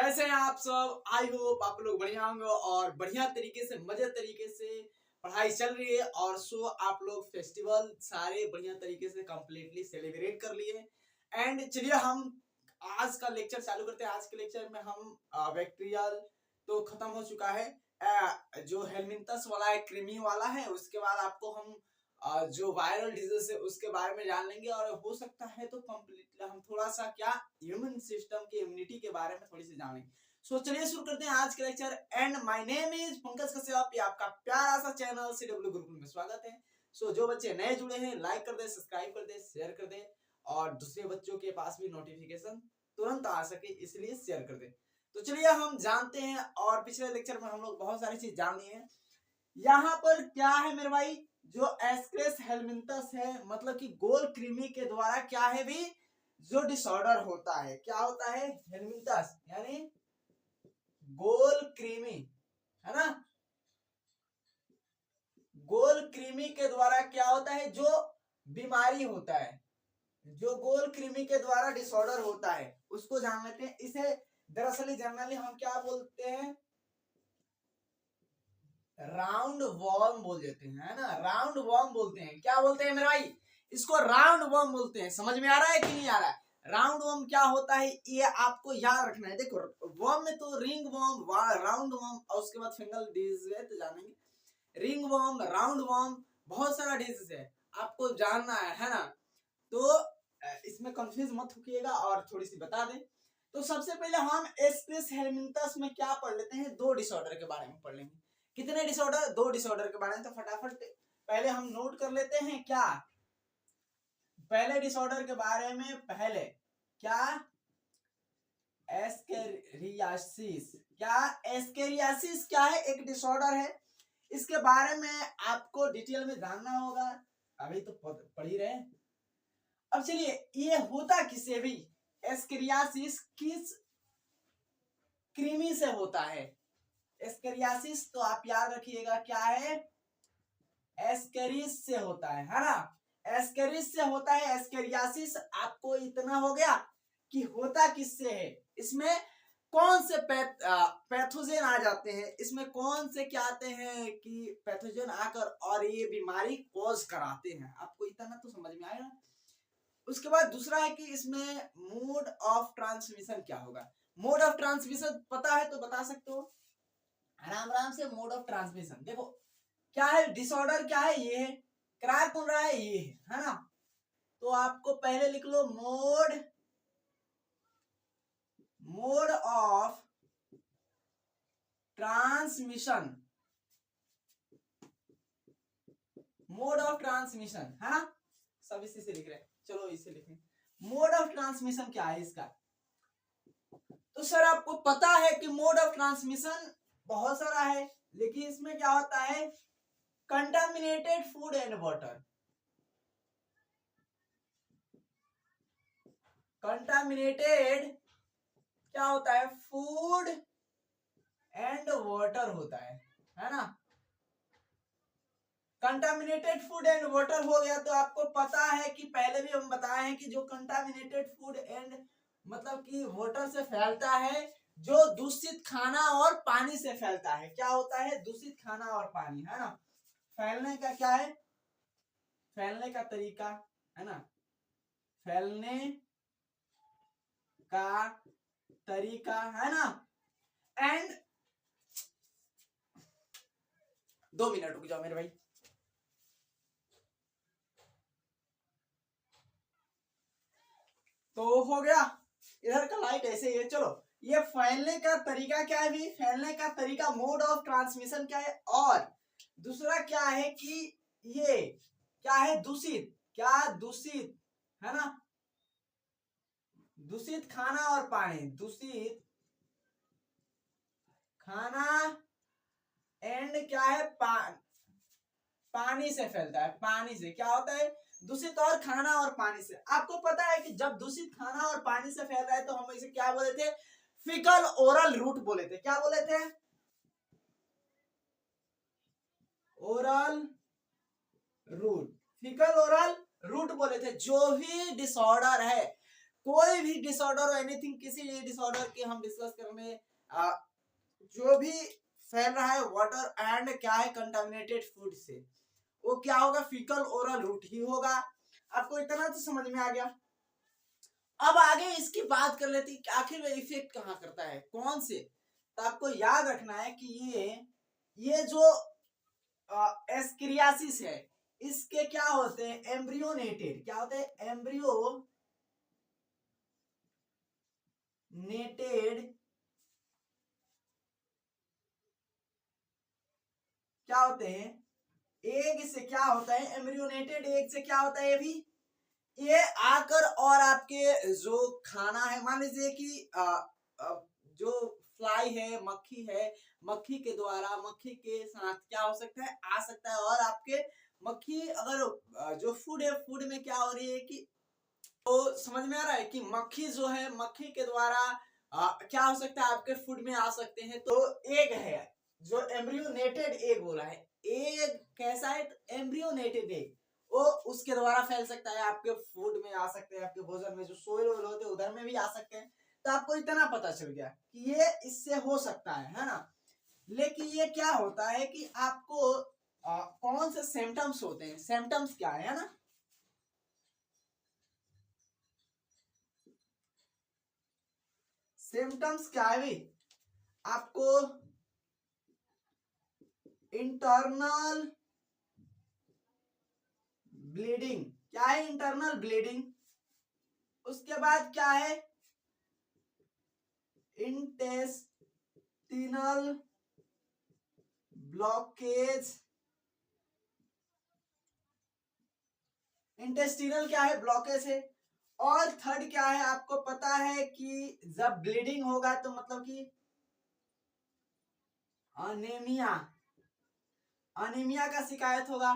कैसे हैं आप सब। आई होप आप लोग बढ़िया होंगे और बढ़िया तरीके से मजे तरीके से पढ़ाई चल रही है। और सो आप लोग फेस्टिवल सारे बढ़िया तरीके से कंप्लीटली सेलिब्रेट कर लिए। एंड चलिए हम आज का लेक्चर चालू करते हैं। आज के लेक्चर में हम बैक्टीरियल तो खत्म हो चुका है, जो हेलमिंथस वाला है, क्रीमी वाला है। उसके बाद आपको हम जो वायरल डिजीज है उसके बारे में जान लेंगे। और हो सकता है तो कंप्लीटली हम थोड़ा सा क्या ह्यूमन सिस्टम की इम्यूनिटी के बारे में थोड़ी सी जानेंगे। सो चलिए शुरू करते हैं आज के lecture. And my name is Pankaj Kashyap, ये आपका प्यारा सा चैनल सीडब्ल्यू गुरुकुल में स्वागत है। सो जो बच्चे नए जुड़े हैं लाइक कर दे, सब्सक्राइब कर दे, शेयर कर दे और दूसरे बच्चों के पास भी नोटिफिकेशन तुरंत आ सके इसलिए शेयर कर दे। तो चलिए हम जानते हैं। और पिछले लेक्चर में हम लोग बहुत सारी चीज जान लिए हैं। यहाँ पर क्या है मेरे भाई, जो एस्केरियास हेलमिंथस है मतलब कि गोल कृमि के द्वारा क्या है भी जो डिसऑर्डर होता है। क्या होता है? हेलमिंथस यानी गोल कृमि, है ना। गोल कृमि के द्वारा क्या होता है? जो बीमारी होता है, जो गोल कृमि के द्वारा डिसऑर्डर होता है उसको जान लेते हैं। इसे दरअसल जनरली हम क्या बोलते हैं? राउंड वॉर्म बोल देते हैं, है ना। राउंड वॉर्म बोलते हैं। क्या बोलते हैं मेरे भाई? इसको राउंड वॉर्म बोलते हैं। समझ में आ रहा है कि नहीं आ रहा है? राउंड वॉर्म क्या होता है ये आपको याद रखना है। देखो वॉर्म में तो रिंग वॉर्म, राउंड वॉर्म और उसके बाद फिंगल डिजीज है तो जानेंगे। रिंग वॉर्म, राउंड वॉर्म, बहुत सारा डिजीज है आपको जानना है ना। तो इसमें कंफ्यूज मत होइएगा और थोड़ी सी बता दें। तो सबसे पहले हम एस्केरियास हेलमिंथस में क्या पढ़ लेते हैं? दो डिसऑर्डर के बारे में पढ़ लेंगे। कितने डिसऑर्डर? दो डिसऑर्डर के बारे में। तो फटाफट पहले हम नोट कर लेते हैं। क्या पहले डिसऑर्डर के बारे में? पहले क्या? एस्केरियासिस। क्या एस्केरियासिस क्या है? एक डिसऑर्डर है। इसके बारे में आपको डिटेल में जानना होगा, अभी तो पढ़ ही रहे। अब चलिए ये होता किससे भी? एस्केरियासिस किस कृमि से होता है? एस्केरियासिस तो आप याद रखिएगा क्या है? एस्केरिस से होता है ना। एस्केरिस से होता है एस्केरियासिस। आपको इतना हो गया कि होता किससे है। इसमें कौन से पैथोजन आ जाते हैं, इसमें कौन से क्या आते हैं कि पैथोजन आकर और ये बीमारी कॉज कराते हैं। आपको इतना तो समझ में आएगा। उसके बाद दूसरा है कि इसमें मोड ऑफ ट्रांसमिशन क्या होगा। मोड ऑफ ट्रांसमिशन पता है तो बता सकते हो आराम आराम से। मोड ऑफ ट्रांसमिशन देखो क्या है? डिसऑर्डर क्या है? ये है। करा कौन रहा है? ये है ना। तो आपको पहले लिख लो mode of transmission. Mode of transmission है ना। सब इसी से लिख रहे हैं, चलो इसे लिखें। मोड ऑफ ट्रांसमिशन क्या है इसका? तो सर आपको पता है कि मोड ऑफ ट्रांसमिशन बहुत सारा है, लेकिन इसमें क्या होता है? Contaminated food and water. Contaminated क्या होता है? फूड एंड वाटर होता है ना। कंटामिनेटेड फूड एंड वाटर हो गया। तो आपको पता है कि पहले भी हम बताए हैं कि जो कंटामिनेटेड फूड एंड मतलब कि वाटर से फैलता है, जो दूषित खाना और पानी से फैलता है। क्या होता है? दूषित खाना और पानी, है ना। फैलने का क्या है? फैलने का तरीका, है ना। फैलने का तरीका, है ना। एंड 2 मिनट रुक जाओ मेरे भाई। तो हो गया, इधर का लाइट ऐसे ही है। चलो ये फैलने का तरीका क्या है भी? फैलने का तरीका मोड ऑफ ट्रांसमिशन क्या है? और दूसरा क्या है कि ये क्या है? दूषित। क्या? दूषित, है ना। दूषित खाना और पानी। दूषित खाना एंड क्या है? पानी से फैलता है। पानी से क्या होता है? दूषित और खाना और पानी से। आपको पता है कि जब दूषित खाना और पानी से फैल रहा है तो हम इसे क्या बोले थे? फिकल ओरल रूट बोले थे। क्या बोले थे? Oral route. Fecal oral route बोले थे। जो भी डिसऑर्डर है कोई भी डिसऑर्डर और एनीथिंग, किसी भी डिसऑर्डर की हम डिस्कस करने जो भी फैल रहा है वाटर एंड क्या है कंटामिनेटेड फूड से, वो क्या होगा, फीकल ओरल रूट ही होगा। आपको इतना तो समझ में आ गया। अब आगे इसकी बात कर लेते हैं कि आखिर में इफेक्ट कहाँ करता है, कौन से। तो आपको याद रखना है कि ये जो एस्क्रियासिस है, इसके क्या होते हैं, एम्ब्रियोनेटेड, क्या होते हैं, एम्ब्रियोनेटेड क्या होते हैं, एग से क्या होता है, एम्ब्रियोनेटेड एग से क्या होता है, ये आकर और आपके जो खाना है, मान लीजिए कि जो फ्लाई है, मक्खी है, मक्खी के द्वारा, मक्खी के साथ क्या हो सकता है, आ सकता है, और आपके मक्खी अगर जो फूड है, फूड में क्या हो रही है कि, तो समझ में आ रहा है कि मक्खी जो है, मक्खी के द्वारा क्या हो सकता है, आपके फूड में आ सकते हैं। तो एग है, जो एम्ब्रियोनेटेड एग बोला है, एग कैसा है, एम्ब्रियोनेटेड एग, वो उसके द्वारा फैल सकता है, आपके फूड में आ सकते हैं, आपके भोजन में जो सोयल ओयल होते हैं उधर में भी आ सकते हैं। तो आपको इतना पता चल गया कि ये इससे हो सकता है ना। लेकिन ये क्या होता है कि आपको कौन से सिम्टम्स होते हैं, सिम्टम्स क्या है ना, सिम्टम्स क्या है भी, आपको इंटरनल ब्लीडिंग, क्या है, इंटरनल ब्लीडिंग, उसके बाद क्या है, इंटेस्टिनल ब्लॉकेज, इंटेस्टिनल क्या है, ब्लॉकेज है। और थर्ड क्या है, आपको पता है कि जब ब्लीडिंग होगा तो मतलब कि अनेमिया, अनीमिया का शिकायत होगा,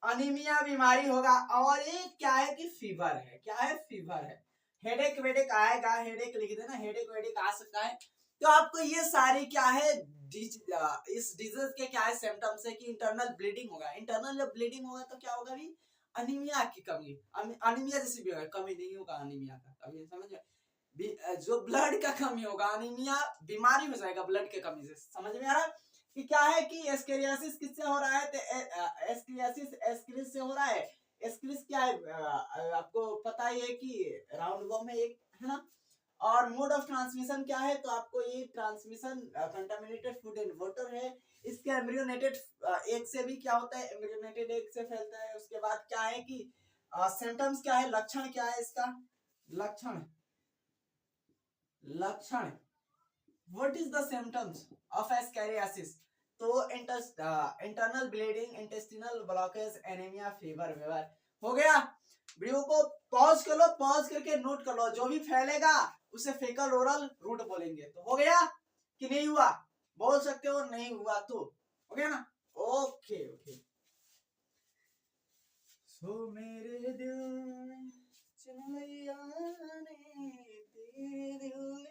अनीमिया बीमारी होगा। और एक क्या है कि फीवर है, क्या है, फीवर है। हेडेक वेडेक आएगा, हेडेक लिख देना, हेडेक वेडेक आ सकता है। तो आपको ये सारी क्या है, इस डिजीज के क्या है सिम्टम्स है कि इंटरनल ब्लीडिंग होगा, इंटरनल जब ब्लीडिंग होगा तो क्या होगा भी, अनीमिया की कमी, अनीमिया जैसी भी होगा, कमी नहीं होगा अनीमिया का, कभी समझ में, जो ब्लड का कमी होगा, अनीमिया बीमारी हो जाएगा ब्लड के कमी से, समझ में आ रहा है कि क्या है कि एस्केरियासिस किससे हो रहा है, तो एस्केरियासिस एस्क्रिस से हो रहा है। एस्क्रिस क्या है, आपको पता ही है कि राउंड वर्म है एक, है ना। और मोड ऑफ ट्रांसमिशन क्या है, तो आपको ये transmission contaminated food and water है। इसके एम्ब्रियोनेटेड एग से भी क्या होता है, एम्ब्रियोनेटेड एग से फैलता है। उसके बाद क्या है कि सिम्टम्स क्या है, लक्षण क्या है इसका, लक्षण, लक्षण, what is the symptoms of ascariasis, तो internal bleeding, intestinal blockage, anaemia, fever वेवर। हो गया। वीडियो को पॉज कर लो, पॉज करके नोट कर लो, जो भी फैलेगा उसे फेकल ओरल रूट बोलेंगे। तो हो गया कि नहीं हुआ, बोल सकते हो, नहीं हुआ तो हो गया ना। Okay okay. सो मेरे दिल चलिया ने तेरे दिल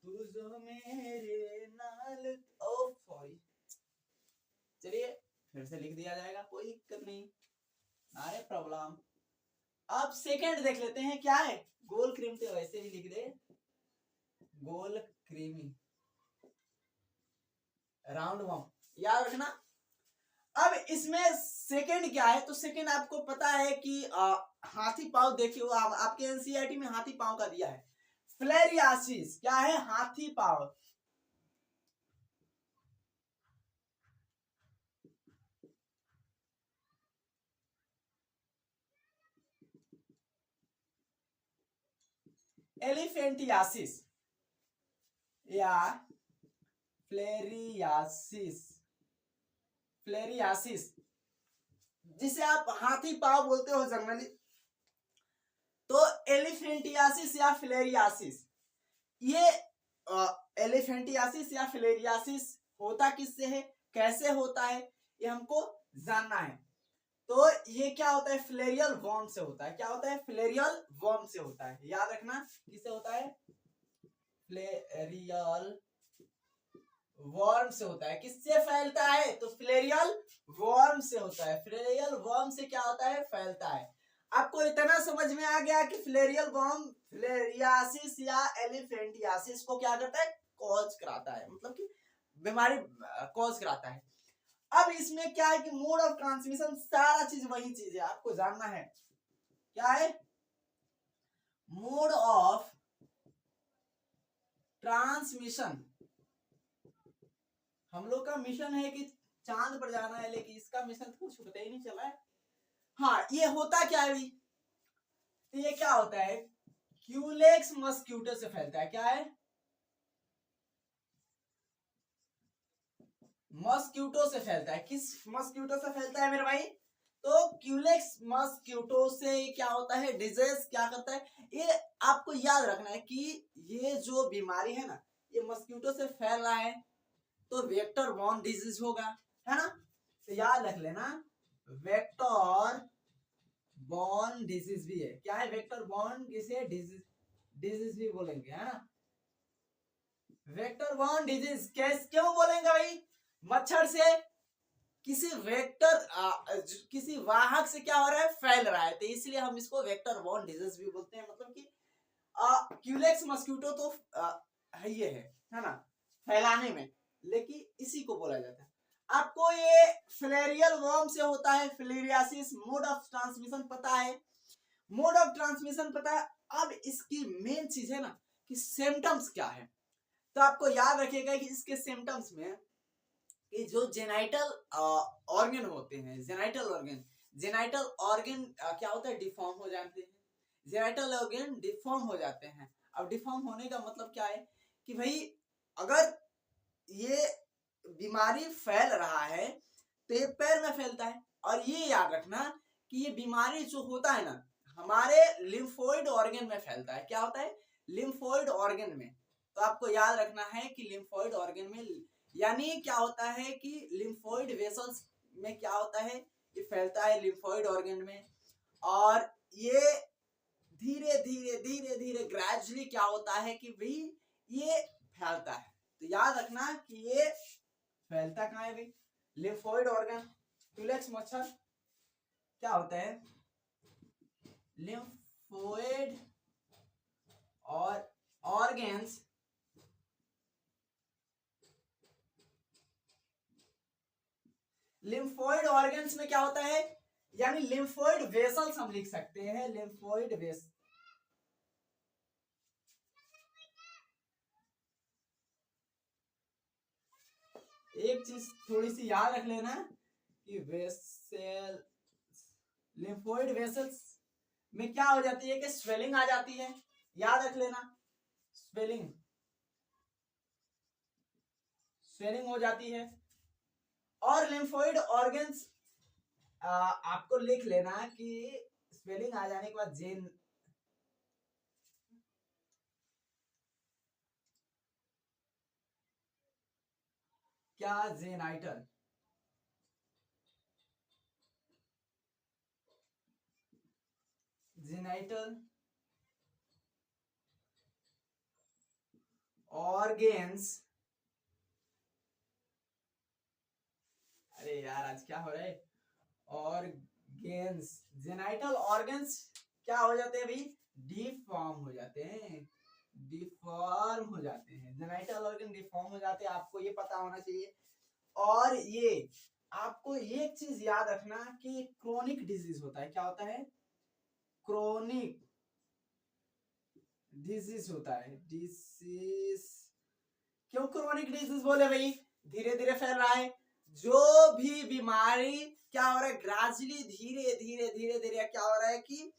तू जो मेरे नाल, ओ सॉरी, चलिए फिर से लिख दिया जाएगा, कोई दिक्कत नहीं, अरे प्रॉब्लम। अब सेकंड देख लेते हैं क्या है, गोल क्रीम, तो वैसे ही लिख दे, गोल क्रीमी राउंड वॉर्म, याद रखना। अब इसमें सेकंड क्या है, तो सेकंड आपको पता है कि हाथी पांव, देखिए वो आपके एनसीईआरटी में हाथी पांव का दिया है। फ्लेरियासिस क्या है, हाथी पांव, एलिफेंटियासिस या फ्लेरियासिस, फ्लेरियासिस जिसे आप हाथी पांव बोलते हो जनरली। तो एलिफेंटियासिस या फिलेरियासिस, ये एलिफेंटियासिस या फिलेरियासिस होता किससे है, कैसे होता है, ये हमको जानना है। तो ये क्या होता है, फिलेरियल वर्म से होता है। क्या होता है, फिलेरियल वर्म से होता है, याद रखना किससे होता है, फिलेरियल वर्म से होता है। किससे फैलता है, तो फिलेरियल वर्म से होता है। फिलेरियल वर्म से क्या होता है, फैलता है। आपको इतना समझ में आ गया कि फिलेरियल वर्म फिलेरियासिस या एलिफेंटियासिस को क्या करता है, कॉज कराता है, मतलब कि बीमारी कॉज कराता है। अब इसमें क्या है कि मोड ऑफ ट्रांसमिशन सारा चीज वही चीज है, आपको जानना है क्या है, मोड ऑफ ट्रांसमिशन। हम लोग का मिशन है कि चांद पर जाना है, लेकिन इसका मिशन तो कुछ पता ही नहीं चला है। हाँ, ये होता क्या है भाई, तो ये क्या होता है, क्यूलेक्स मस्क्यूटो से फैलता है। क्या है, मस्क्यूटो से फैलता है। किस मस्क्यूटो से फैलता है मेरे भाई, तो क्यूलेक्स मस्क्यूटो से क्या होता है, डिजीज क्या करता है, ये आपको याद रखना है कि ये जो बीमारी है ना, ये मस्क्यूटो से फैल रहा है, तो वेक्टर बॉर्न डिजीज होगा, है ना। तो याद रख लेना, वेक्टर बॉर्न डिजीज भी है। क्या है, वेक्टर बॉर्न किसे डिजीज डिजीज भी बोलेंगे, है ना। वेक्टर बॉर्न डिजीज कैसे क्यों बोलेंगे भाई, मच्छर से किसी किसी वाहक से क्या हो रहा है, फैल रहा है, तो इसलिए हम इसको वेक्टर बॉर्न डिजीज भी बोलते हैं। मतलब कि क्यूलेक्स मस्क्यूटो तो है ये है ना, फैलाने में, लेकिन इसी को बोला जाता है। आपको ये फिलेरियल वर्म से होता है फिलेरियासिस। मोड ऑफ ट्रांसमिशन पता है, मोड ऑफ ट्रांसमिशन पता है। अब इसकी मेन चीज है ना कि सिम्टम्स क्या है, तो आपको याद रखिएगा कि इसके सिम्टम्स में कि जो जेनाइटल ऑर्गन होते हैं, जेनाइटल ऑर्गन क्या होता है, डिफॉर्म हो जाते हैं। जेनाइटल ऑर्गन डिफॉर्म हो जाते हैं। अब डिफॉर्म होने का मतलब क्या है कि भाई अगर ये बीमारी फैल रहा है तो ये पैर में फैलता है। और ये याद रखना कि ये बीमारी जो होता है ना, हमारे लिम्फोइड ऑर्गन में फैलता है। क्या होता है, लिम्फोइड ऑर्गन में। तो आपको याद रखना है कि लिम्फोइड ऑर्गन में, यानी क्या होता है कि लिम्फोइड वेसल्स में क्या होता है, ये फैलता है लिम्फोइड ऑर्गन में। और ये धीरे धीरे धीरे धीरे ग्रेजुअली क्या होता है कि भाई ये फैलता है। तो याद रखना कि ये फैलता कहाँ है भाई, लिम्फोइड ऑर्गन। क्यूलेक्स मच्छर क्या होता है, लिम्फोइड और ऑर्गन्स, लिम्फोइड ऑर्गन्स में क्या होता है, यानी लिम्फोइड वेसल्स हम लिख सकते हैं, लिम्फोइड वेस। एक चीज थोड़ी सी याद रख लेना कि वेसल, लिम्फोइड वेसल्स में क्या हो जाती है कि स्वेलिंग आ जाती है। याद रख लेना, स्वेलिंग स्वेलिंग हो जाती है। और लिम्फोइड ऑर्गन्स आपको लिख लेना कि स्वेलिंग आ जाने के बाद जेन, क्या, जेनाइटल, जेनाइटल ऑर्गेन्स। अरे यार आज क्या हो रहा है, ऑर्गेन्स, जेनाइटल ऑर्गन्स क्या हो जाते हैं भाई, डिफॉर्म हो जाते हैं, डिफॉर्म हो जाते हैं, जेनाइटल ऑर्गन डिफॉर्म हो जाते हैं। आपको ये पता होना चाहिए। और ये आपको एक चीज याद रखना कि क्रोनिक डिजीज होता है। क्या होता है, क्रोनिक डिजीज होता है, डिजीज। क्यों क्रोनिक डिजीज बोले भाई, धीरे धीरे फैल रहा है। जो भी बीमारी क्या हो रहा है, ग्रेजुअली धीरे धीरे धीरे धीरे क्या हो रहा है कि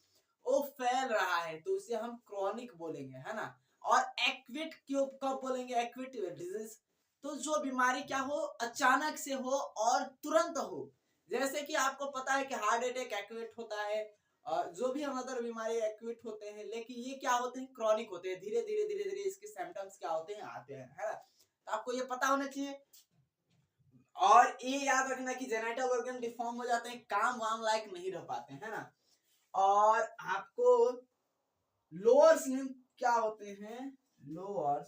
वो फैल रहा है, तो उसे हम क्रोनिक बोलेंगे, है ना। और एक्विट क्यों कब बोलेंगे, एक्विट डिजीज, तो जो बीमारी क्या हो, अचानक से हो और तुरंत हो। जैसे कि आपको पता है कि हार्ट अटैक एक्विट होता है, जो भी हम अदर बीमारी एक्विट होते हैं, लेकिन ये क्या होते हैं, क्रॉनिक होते हैं। धीरे धीरे धीरे धीरे इसके सिम्टम्स क्या होते हैं, आते हैं, है ना। तो आपको ये पता होना चाहिए। और ये याद रखना कि जेनाइटल ऑर्गन डिफॉर्म हो जाते हैं, काम वाम लायक नहीं रह पाते हैं, है ना। और आपको लोअर लिम्ब क्या होते हैं, lower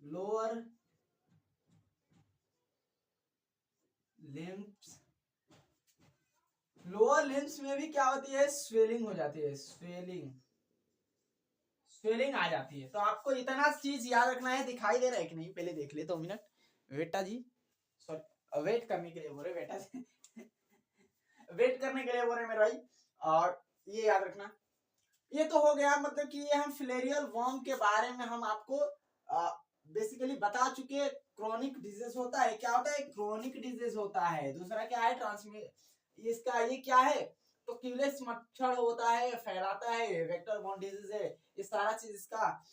lower limbs, lower limbs में भी क्या होती है, स्वेलिंग हो जाती है, स्वेलिंग आ जाती है। तो आपको इतना चीज याद रखना है। दिखाई दे रहा है कि नहीं, पहले देख ले 2 मिनट बेटा जी, सॉरी वेट करने के लिए बोल रहे बेटा जी वेट करने के लिए बोल रहे मेरे भाई। और ये याद रखना, ये तो हो गया, मतलब कि ये हम फिलेरियल वर्म के बारे में हम आपको बेसिकली बता चुके। क्रोनिक डिजीज होता है, क्या होता है, क्रोनिक डिजीज होता है। दूसरा क्या है, ट्रांसमिट, इसका ये क्या है, तो क्यूलेक्स मच्छर होता है, फैलाता है, वेक्टर बॉर्न डिजीज है। ये सारा चीज इसका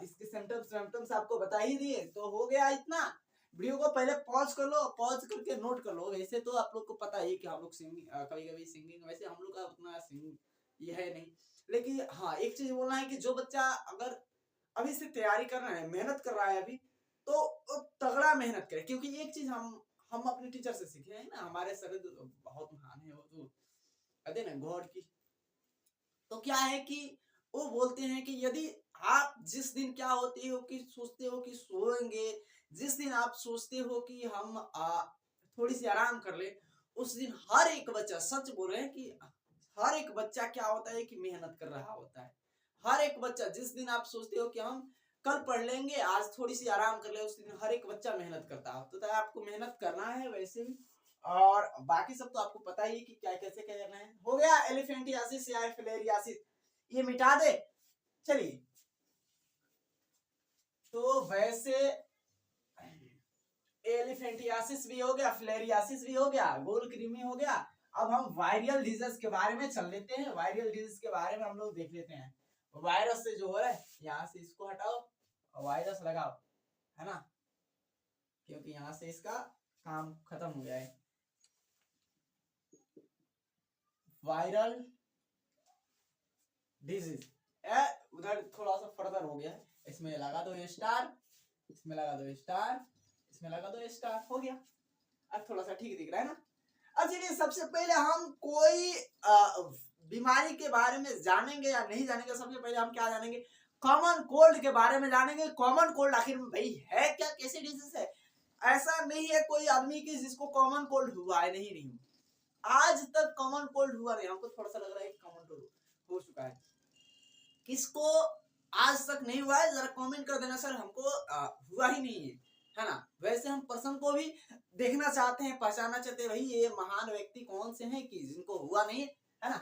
इसके सिम्टम्स आपको बता ही दिए। तो हो गया इतना। वीडियो को पहले पॉज कर लो, पॉज करके नोट कर लो। वैसे तो आप लोग को पता है कि हम लोग सिंगिंग, कभी कभी सिंगिंग, वैसे हम लोग का उतना सिंगिंग ये है नहीं, लेकिन हाँ एक चीज बोलना है कि जो बच्चा अगर अभी से तैयारी कर रहा है, मेहनत कर रहा है अभी, तो तगड़ा मेहनत करे। क्योंकि एक चीज हम अपने टीचर से सीखे हैं ना, हमारे सर बहुत महान है, वो तो कहते ना गॉड की। तो क्या है कि वो बोलते हैं कि यदि आप जिस दिन क्या होती हो कि सोचते हो कि सोएंगे, जिस दिन आप सोचते हो कि हम थोड़ी सी आराम कर ले, उस दिन हर एक बच्चा, सच बोल रहे हैं कि हर एक बच्चा क्या होता है कि मेहनत कर रहा होता है। हर एक बच्चा, जिस दिन आप सोचते हो कि हम कल पढ़ लेंगे, आज थोड़ी सी आराम कर ले, उस दिन हर एक बच्चा मेहनत करता है। तो आपको मेहनत करना है वैसे भी। और बाकी सब तो आपको पता ही कि क्या कैसे क्या करना है। हो गया एलिफेंटियासिस या फिलेरियासिस, ये मिटा दे। चलिए, तो वैसे एलिफेंटियासिस भी हो गया, फिलेरियासिस भी हो गया, गोल कृमि हो गया। अब हम वायरल डिजीज के बारे में चल लेते हैं। वायरल डिजीज के बारे में हम लोग देख लेते हैं। वायरस से जो हो रहा है, यहाँ से इसको हटाओ और वायरस लगाओ, है ना, क्योंकि यहाँ से इसका काम खत्म हो गया है। वायरल डिजीज उधर थोड़ा सा फर्दर हो गया है, इसमें लगा दो स्टार, इसमें लगा दो स्टार, इसमें लगा दो स्टार, हो गया। अब थोड़ा सा ठीक दिख रहा है ना। अब चलिए, सबसे पहले हम कोई बीमारी के बारे में जानेंगे या नहीं जानेंगे। सबसे पहले हम क्या जानेंगे, कॉमन कोल्ड के बारे में जानेंगे। कॉमन कोल्ड आखिर में भाई है क्या, कैसी डिजीज है। ऐसा नहीं है कोई आदमी की जिसको कॉमन कोल्ड हुआ है, नहीं नहीं, आज तक कॉमन कोल्ड हुआ नहीं। हमको थोड़ा सा लग रहा है कि कॉमन कोल्ड हो चुका है, किसको आज तक नहीं हुआ है, जरा कमेंट कर देना सर, हमको हुआ ही नहीं है ना। वैसे हम पर्सन को भी देखना चाहते हैं, पहचानना चाहते हैं, भाई ये महान व्यक्ति कौन से हैं कि जिनको हुआ नहीं है ना।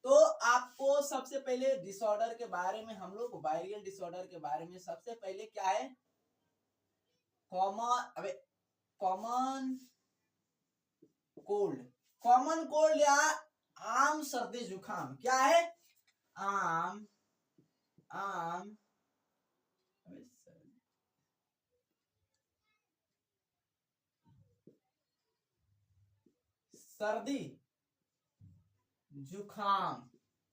तो आपको सबसे पहले डिसऑर्डर के बारे में, हम लोग वायरल डिसऑर्डर के बारे में सबसे पहले क्या है, कॉमन कोल्ड। कॉमन कोल्ड या आम सर्दी जुकाम क्या है, आम सर्दी जुखाम,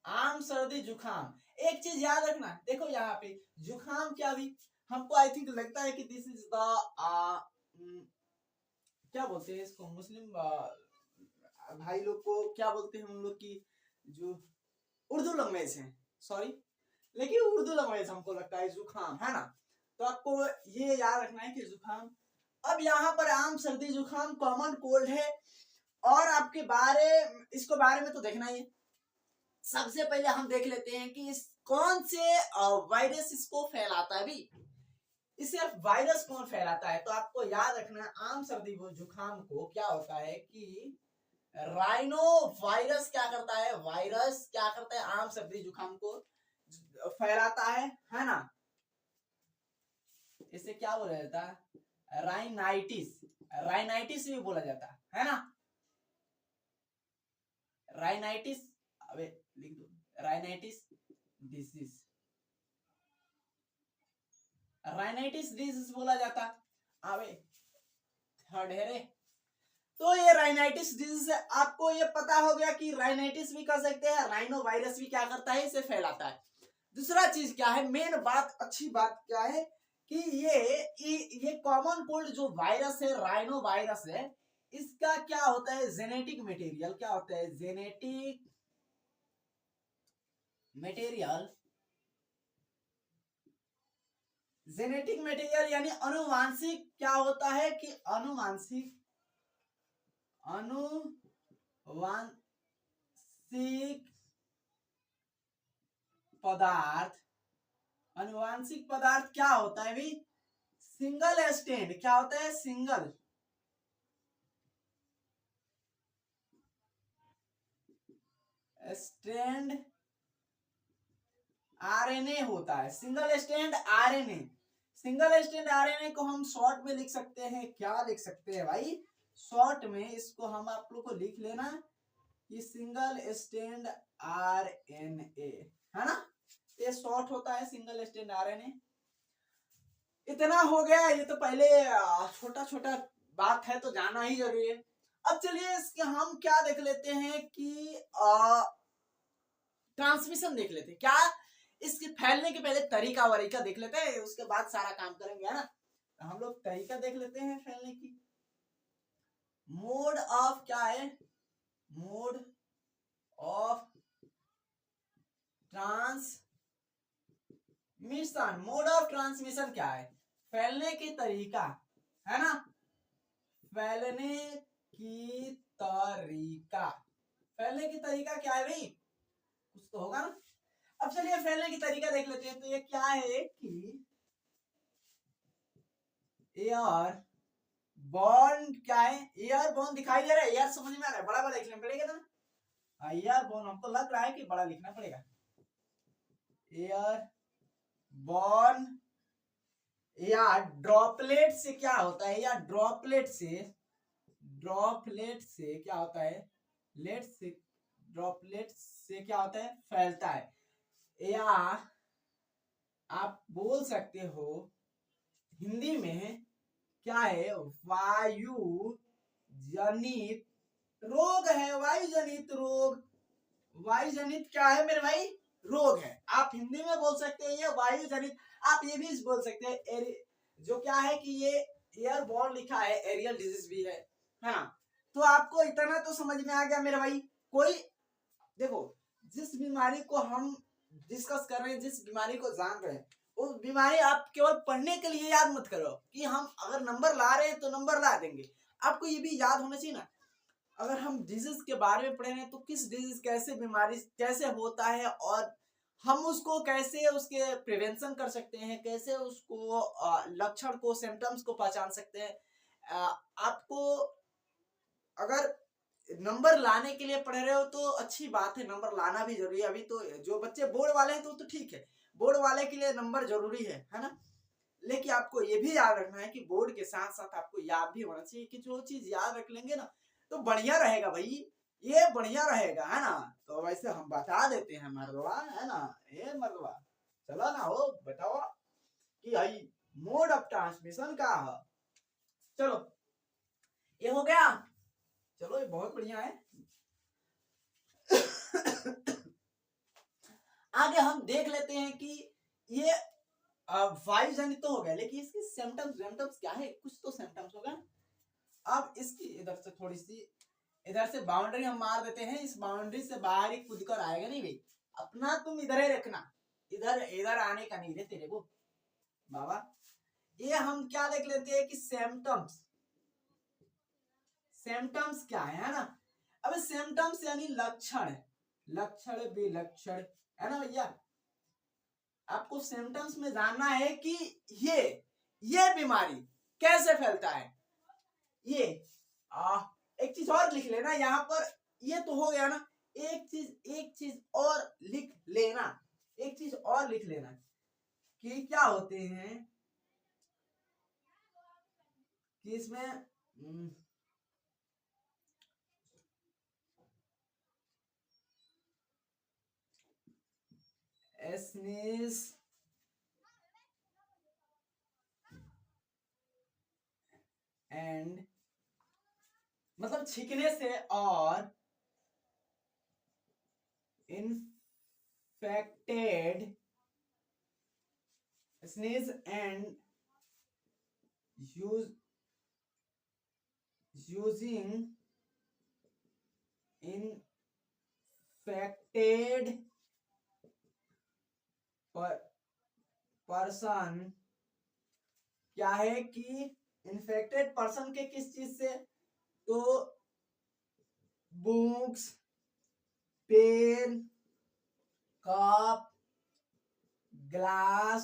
आम सर्दी जुखाम। एक चीज याद रखना, देखो यहाँ पे जुखाम क्या भी, हमको आई थिंक लगता है कि दिस इज द क्या बोलते हैं इसको, मुस्लिम भाई लोग को क्या बोलते हैं हम लोग की, जो उर्दू लैंग्वेज है, सॉरी, लेकिन उर्दू लैंग्वेज हमको लगता है जुखाम, है ना। तो आपको ये याद रखना है कि जुखाम। अब यहाँ पर आम सर्दी जुखाम कॉमन कोल्ड है, और आपके इसको बारे में तो देखना ही है। सबसे पहले हम देख लेते हैं कि इस कौन से वायरस इसको फैलाता है। भी इसे वायरस कौन फैलाता है, तो आपको याद रखना, आम सर्दी जुखाम को क्या होता है कि राइनो वायरस क्या करता है, वायरस क्या करता है, आम सर्दी जुखाम को फैलाता है ना। इसे क्या बोला जाता है, राइनाइटिस, राइनाइटिस भी बोला जाता है ना। राइनाइटिस, अबे लिख दो, राइनाइटिस डिजीज, राइनाइटिस डिजीज बोला जाता। अबे ढेरे, तो ये राइनाइटिस डिजीज है। आपको ये पता हो गया कि राइनाइटिस भी कर सकते हैं, राइनो वायरस भी क्या करता है, इसे फैलाता है। दूसरा चीज क्या है, मेन बात, अच्छी बात क्या है कि ये कॉमन कोल्ड जो वायरस है, राइनो वायरस है, इसका क्या होता है, जेनेटिक मटेरियल क्या होता है, जेनेटिक मटेरियल, जेनेटिक मटेरियल यानी अनुवांशिक, क्या होता है कि अनुवांशिक अनुवांशिक पदार्थ, अनुवांशिक पदार्थ क्या होता है भाई? Single stand. क्या होता है? सिंगल स्टैंड आरएनए होता है। Single stand RNA. Single stand RNA को हम शॉर्ट में लिख सकते हैं। क्या लिख सकते हैं भाई? शॉर्ट में इसको हम आप लोग को लिख लेना कि सिंगल स्टैंड आरएनए, है ना? ये शॉर्ट होता है सिंगल स्टैंड आरएनए। इतना हो गया। ये तो पहले छोटा छोटा बात है तो जाना ही जरूरी है। अब चलिए इसके हम क्या देख लेते हैं कि ट्रांसमिशन देख लेते हैं। क्या? इसके फैलने के पहले तरीका वरीका देख लेते हैं, उसके बाद सारा काम करेंगे, है ना? तो हम लोग तरीका देख लेते हैं फैलने की। मोड ऑफ क्या है? Mode of transmission. Mode of transmission क्या है? फैलने की तरीका, है ना? फैलने की तरीका। फैलने की तरीका क्या है भाई? कुछ तो होगा ना। अब चलिए फैलने की तरीका देख लेते हैं। तो ये क्या है कि एयर बॉन्ड क्या है? एयर बॉन्ड दिखाई दे रहा है? एयर समझ में आ रहा है? बड़ा बड़ा लिखना पड़ेगा ना। एयर बॉन्ड हमको लग रहा है कि बड़ा लिखना पड़ेगा। एयर बॉन्ड या ड्रॉपलेट से क्या होता है? या ड्रॉपलेट से क्या होता है? ड्रॉपलेट से क्या होता है? फैलता है। या आप बोल सकते हो हिंदी में क्या है? वायु जनित रोग है। वायु जनित रोग। वायु जनित क्या है मेरे भाई? रोग है। आप हिंदी में बोल सकते हैं ये वायु जनित। आप ये भी बोल सकते हैं जो क्या है कि ये एयरबॉर्न लिखा है, एरियल डिजीज भी है ना? तो आपको इतना तो समझ में आ गया मेरे भाई। कोई देखो, जिस बीमारी को हम डिस्कस कर रहे हैं, जिस बीमारी को जान रहे हैं, वो बीमारी आप केवल पढ़ने के लिए याद मत करो कि हम अगर नंबर ला रहे हैं तो नंबर ला देंगे। आपको ये भी याद होना चाहिए ना, अगर हम डिजीज के बारे में पढ़ रहे हैं तो किस डिजीज, कैसे बीमारी कैसे होता है, और हम उसको कैसे उसके प्रिवेंशन कर सकते हैं, कैसे उसको लक्षण को, सिम्टम्स को पहचान सकते हैं। आपको अगर नंबर लाने के लिए पढ़ रहे हो तो अच्छी बात है, नंबर लाना भी जरूरी है। अभी तो जो बच्चे बोर्ड वाले हैं तो ठीक है, बोर्ड वाले के लिए नंबर जरूरी है ना? लेकिन आपको ये भी याद रखना है कि बोर्ड के साथ साथ आपको याद भी होना चाहिए कि जो चीज याद रख लेंगे ना तो बढ़िया रहेगा भाई, ये बढ़िया रहेगा, है ना? तो वैसे हम बता देते हैं मर्दवा, है ना? ये मर्दवा चलो ना, हो बताओ कि भाई मोड ऑफ ट्रांसमिशन का है। चलो ये हो गया। चलो ये बहुत बढ़िया है। आगे हम देख लेते हैं कि ये वायु जनित तो हो गया, लेकिन इसकी सिम्टम्स क्या है? कुछ तो सिम्टम्स होगा। अब इसकी इधर से थोड़ी सी, इधर से बाउंड्री हम मार देते हैं। इस बाउंड्री से बाहर ही कूद कर आएगा नहीं भाई, अपना तुम इधर ही रखना, इधर इधर आने का नहीं रे तेरे को बाबा। ये हम क्या देख लेते हैं कि सिम्टम्स क्या है ना? अब सिम्टम्स यानी लक्षण, लक्षण विलक्षण, है ना भैया? आपको सिम्टम्स में जानना है कि ये बीमारी कैसे फैलता है। ये एक चीज और लिख लेना यहाँ पर। ये तो हो गया ना। एक चीज और लिख लेना, एक चीज और लिख लेना कि क्या होते हैं कि इसमें स्नीज एंड मतलब छींकने से, और infected sneeze and using infected person. क्या है कि इन्फेक्टेड पर्सन के किस चीज से? तो books, pen, cup, glass,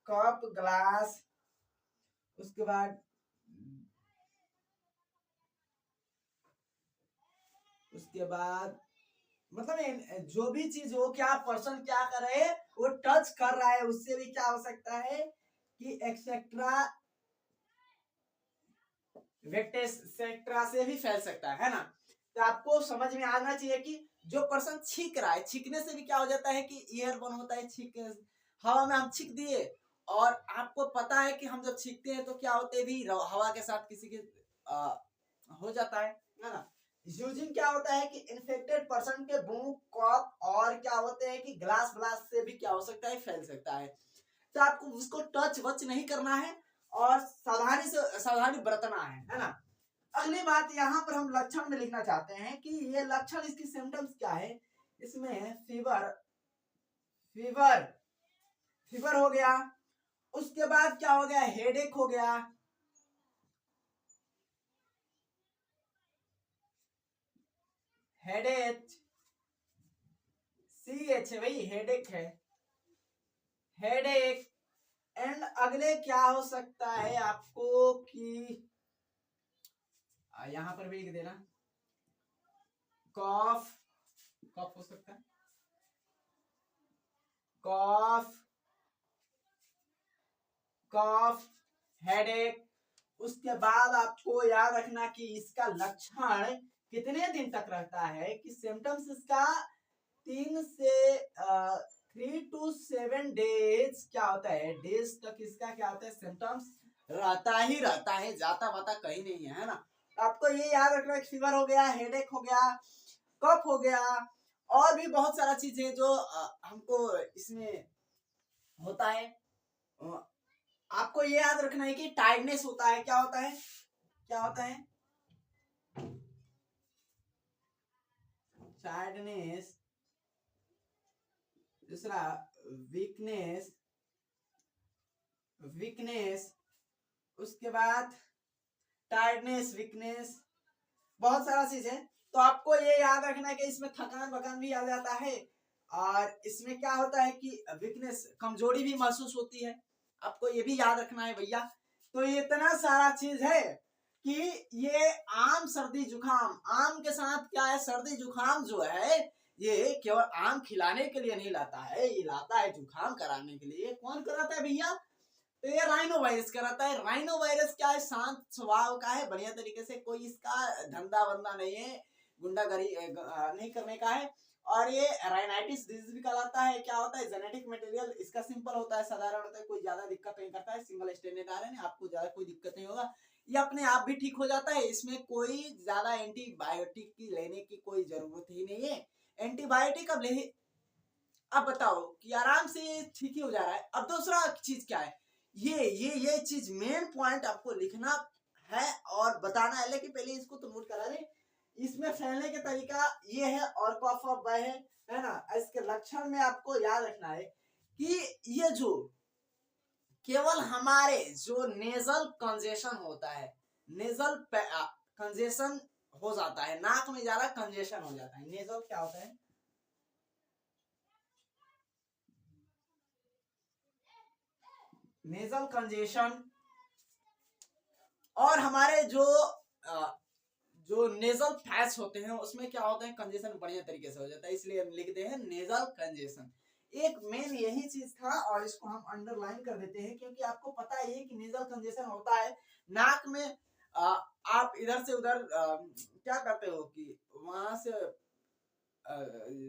cup glass, उसके बाद मतलब जो भी चीज हो, क्या पर्सन क्या कर रहे हैं, वो टच कर रहा है, उससे भी क्या हो सकता है कि एक्सेट्रा वेक्टेक्सेट्रा से भी फैल सकता है ना। तो आपको समझ में आना चाहिए कि जो पर्सन छींक रहा है, छींकने से भी क्या हो जाता है कि एयरबोर्न होता है। छींक हवा में हम छींक दिए, और आपको पता है कि हम जब छींकते हैं तो क्या होते भी हवा के साथ किसी के हो जाता है ना। यूजिंग क्या होता है कि इन्फेक्टेड पर्सन के मुंह, कॉप और क्या होते हैं कि ग्लास ग्लास से भी क्या हो सकता है, फैल सकता है। तो आपको उसको टच वच नहीं करना है और सावधानी बरतना है ना। अगली बात यहाँ पर हम लक्षण में लिखना चाहते हैं कि ये लक्षण, इसकी सिम्टम्स क्या है। इसमें फीवर फीवर फीवर हो गया, उसके बाद क्या हो गया, हेडेक हो गया, हेडेक, CH है भाई, हेडेक है, हेडेक। एंड अगले क्या हो सकता है आपको कि यहां पर भी लिख देना, कॉफ, कॉफ हो सकता है, कॉफ, कॉफ, हेडेक। उसके बाद आपको याद रखना कि इसका लक्षण कितने दिन तक रहता है, कि सिम्टम्स इसका 3 से 3 to 7 डेज क्या होता है, डेज तक इसका क्या होता है, सिम्टम्स रहता ही रहता है, जाता वाता कहीं नहीं है ना। आपको ये याद रखना है, फीवर हो गया, हेडेक हो गया, कफ हो गया, और भी बहुत सारा चीजें जो हमको इसमें होता है। आपको ये याद रखना है कि टायर्डनेस होता है, क्या होता है, क्या होता है, टायर्डनेस। दूसरा वीकनेस, वीकनेस। उसके बाद टायर्डनेस, वीकनेस, बहुत सारा चीज है। तो आपको ये याद रखना है कि इसमें थकान वकान भी आ जाता है, और इसमें क्या होता है कि वीकनेस, कमजोरी भी महसूस होती है। आपको ये भी याद रखना है भैया। तो ये इतना सारा चीज है कि ये आम सर्दी जुकाम, आम के साथ क्या है, सर्दी जुकाम जो है ये केवल आम खिलाने के लिए नहीं लाता है, ये लाता है जुकाम कराने के लिए। कौन कराता है भैया, तो ये राइनो वायरस कराता है। राइनो वायरस क्या है, शांत स्वभाव का है, बढ़िया तरीके से, कोई इसका धंधा वंदा नहीं है, गुंडागरी नहीं करने का है। और ये राइनाइटिस डिजीज भी कहलाता है। क्या होता है, जेनेटिक मटेरियल इसका सिंपल होता है, साधारण होता है, कोई ज्यादा दिक्कत नहीं करता है, सिंगल स्टैंडर्ड आ रहे हैं, आपको ज्यादा कोई दिक्कत नहीं होगा, ये अपने आप भी ठीक हो जाता है। इसमें कोई ज्यादा एंटीबायोटिक की लेने की कोई जरूरत ही नहीं है। एंटीबायोटिक अब ले, अब बताओ कि आराम से ठीक ही हो जा रहा है। अब दूसरा चीज क्या है, ये चीज मेन पॉइंट आपको लिखना है और बताना है, लेकिन पहले इसको तो नोट करा दे। इसमें फैलने का तरीका ये है, और कफ ऑफ है ना। इसके लक्षण में आपको याद रखना है कि ये जो केवल हमारे जो नेजल कंजेशन होता है, नेजल कंजेशन हो जाता है, नाक में ज्यादा कंजेशन हो जाता है। नेजल क्या होता है, नेजल कंजेशन। और हमारे जो नेजल फैट्स होते हैं उसमें क्या होता है, कंजेशन बढ़िया तरीके से हो जाता है, इसलिए हम लिखते हैं नेजल कंजेशन। एक मेन यही चीज था, और इसको हम अंडरलाइन कर देते हैं, क्योंकि आपको पता ही है कि नेजल कंजेशन होता है नाक में। आप इधर से उधर क्या करते हो कि वहां से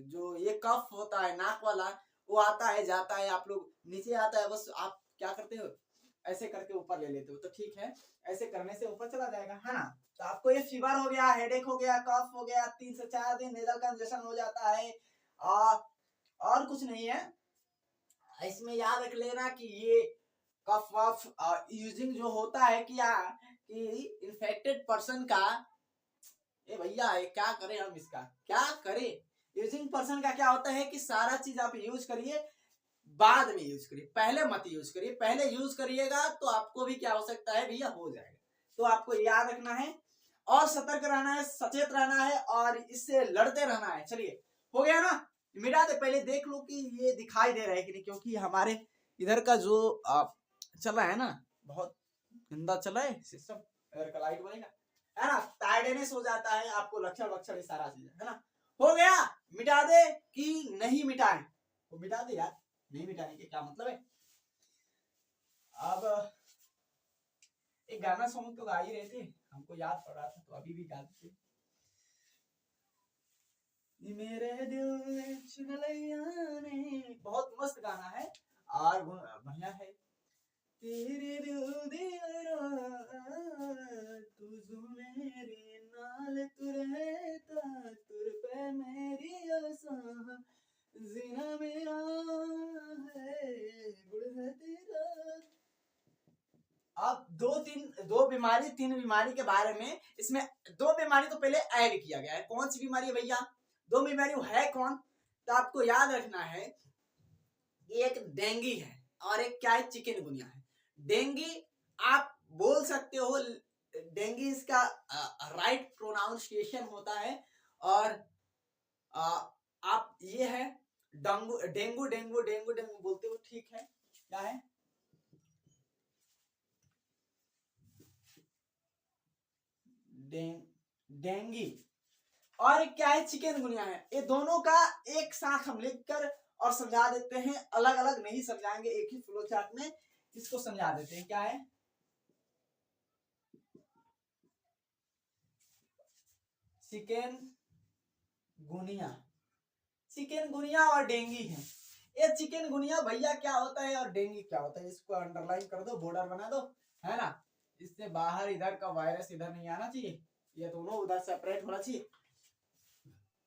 जो ये कफ होता है नाक वाला, वो आता है जाता है, आप लोग नीचे आता है, बस आप क्या करते हो, ऐसे करके ऊपर ले लेते हो, तो ठीक है, ऐसे करने से ऊपर चला जाएगा, है ना। तो आपको ये फीवर हो गया, हेडेक हो गया, कफ हो गया, 3 से 4 दिन नेजल कंजेशन हो जाता है, और कुछ नहीं है। इसमें याद रख लेना कि ये कफ वफ यूजिंग जो होता है क्या, कि इन्फेक्टेड पर्सन का, ए भैया ये क्या करें, हम इसका क्या करें। यूजिंग पर्सन का क्या होता है कि सारा चीज आप यूज करिए, बाद में यूज करिए, पहले मत यूज करिए। पहले यूज करिएगा तो आपको भी क्या हो सकता है भैया, हो जाएगा। तो आपको याद रखना है। और सतर्क रहना है, सचेत रहना है और इससे लड़ते रहना है। चलिए हो गया ना, मिटा दे। पहले देख लो कि ये दिखाई दे रहा है कि नहीं, क्योंकि हमारे इधर का जो चल रहा है ना, बहुत गंदा चल रहा है सिस्टम। इधर का लाइट बनेगा है ना, टायर्डनेस हो जाता है, आपको लक्षण वक्षण सारा चीज है ना। हो गया, मिटा दे कि नहीं मिटाए? वो मिटा दे यार, नहीं मिटाने के क्या मतलब है। अब एक गाना सॉन्ग तो गा ही रहे थे, हमको याद पड़ रहा था तो अभी भी गा देते। मेरे दिल में चुन लिया ने, बहुत मस्त गाना है और बढ़िया है। तेरे दिल दिया तू जो मेरे नाल तू रहता, तुर पे मेरी आसा जीना मेरा है, गुड़ है तेरा। अब दो बीमारी तीन बीमारी के बारे में, इसमें दो बीमारी तो पहले ऐड किया गया है। कौन सी बीमारी है भैया? दो बीमारी है कौन? तो आपको याद रखना है, एक डेंगी है और एक क्या है, चिकनगुनिया है। डेंगी आप बोल सकते हो, डेंगी इसका राइट प्रोनाउंसिएशन होता है, और आप ये है dengue dengue dengue dengue dengue बोलते हो, ठीक है। क्या है? डेंगी और क्या है, चिकनगुनिया है। ये दोनों का एक साथ हम लिखकर और समझा देते हैं, अलग अलग नहीं समझाएंगे, एक ही फ्लो चार्ट में इसको समझा देते हैं। क्या है? चिकनगुनिया, चिकनगुनिया और डेंगी है। ये चिकनगुनिया भैया क्या होता है और डेंगी क्या होता है, इसको अंडरलाइन कर दो, बॉर्डर बना दो, है ना। इससे बाहर इधर का वायरस इधर नहीं आना चाहिए, ये दोनों उधर सेपरेट होना चाहिए।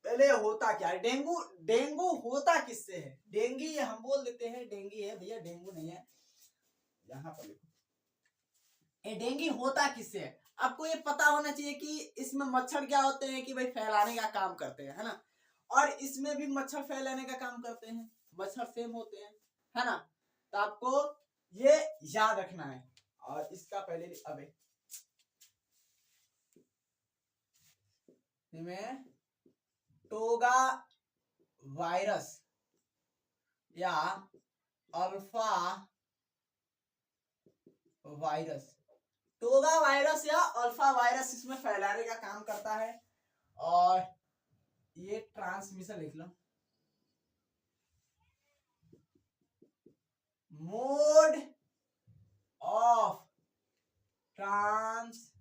पहले होता क्या है, डेंगू। डेंगू होता किससे है? डेंगी हम बोल देते हैं डेंगी है भैया, डेंगू नहीं है। यहाँ पर लिखो, ये डेंगी होता किससे है। आपको ये पता होना चाहिए कि इसमें मच्छर क्या होते हैं कि भाई फैलाने का काम करते हैं, है ना। और इसमें भी मच्छर फैलाने का काम करते हैं, मच्छर सेम होते हैं, है ना। तो आपको ये याद रखना है। और इसका पहले अबे में टोगा वायरस या अल्फा वायरस, टोगा वायरस या अल्फा वायरस इसमें फैलाने का काम करता है। और ये ट्रांसमिशन लिख लो, mode of transmission,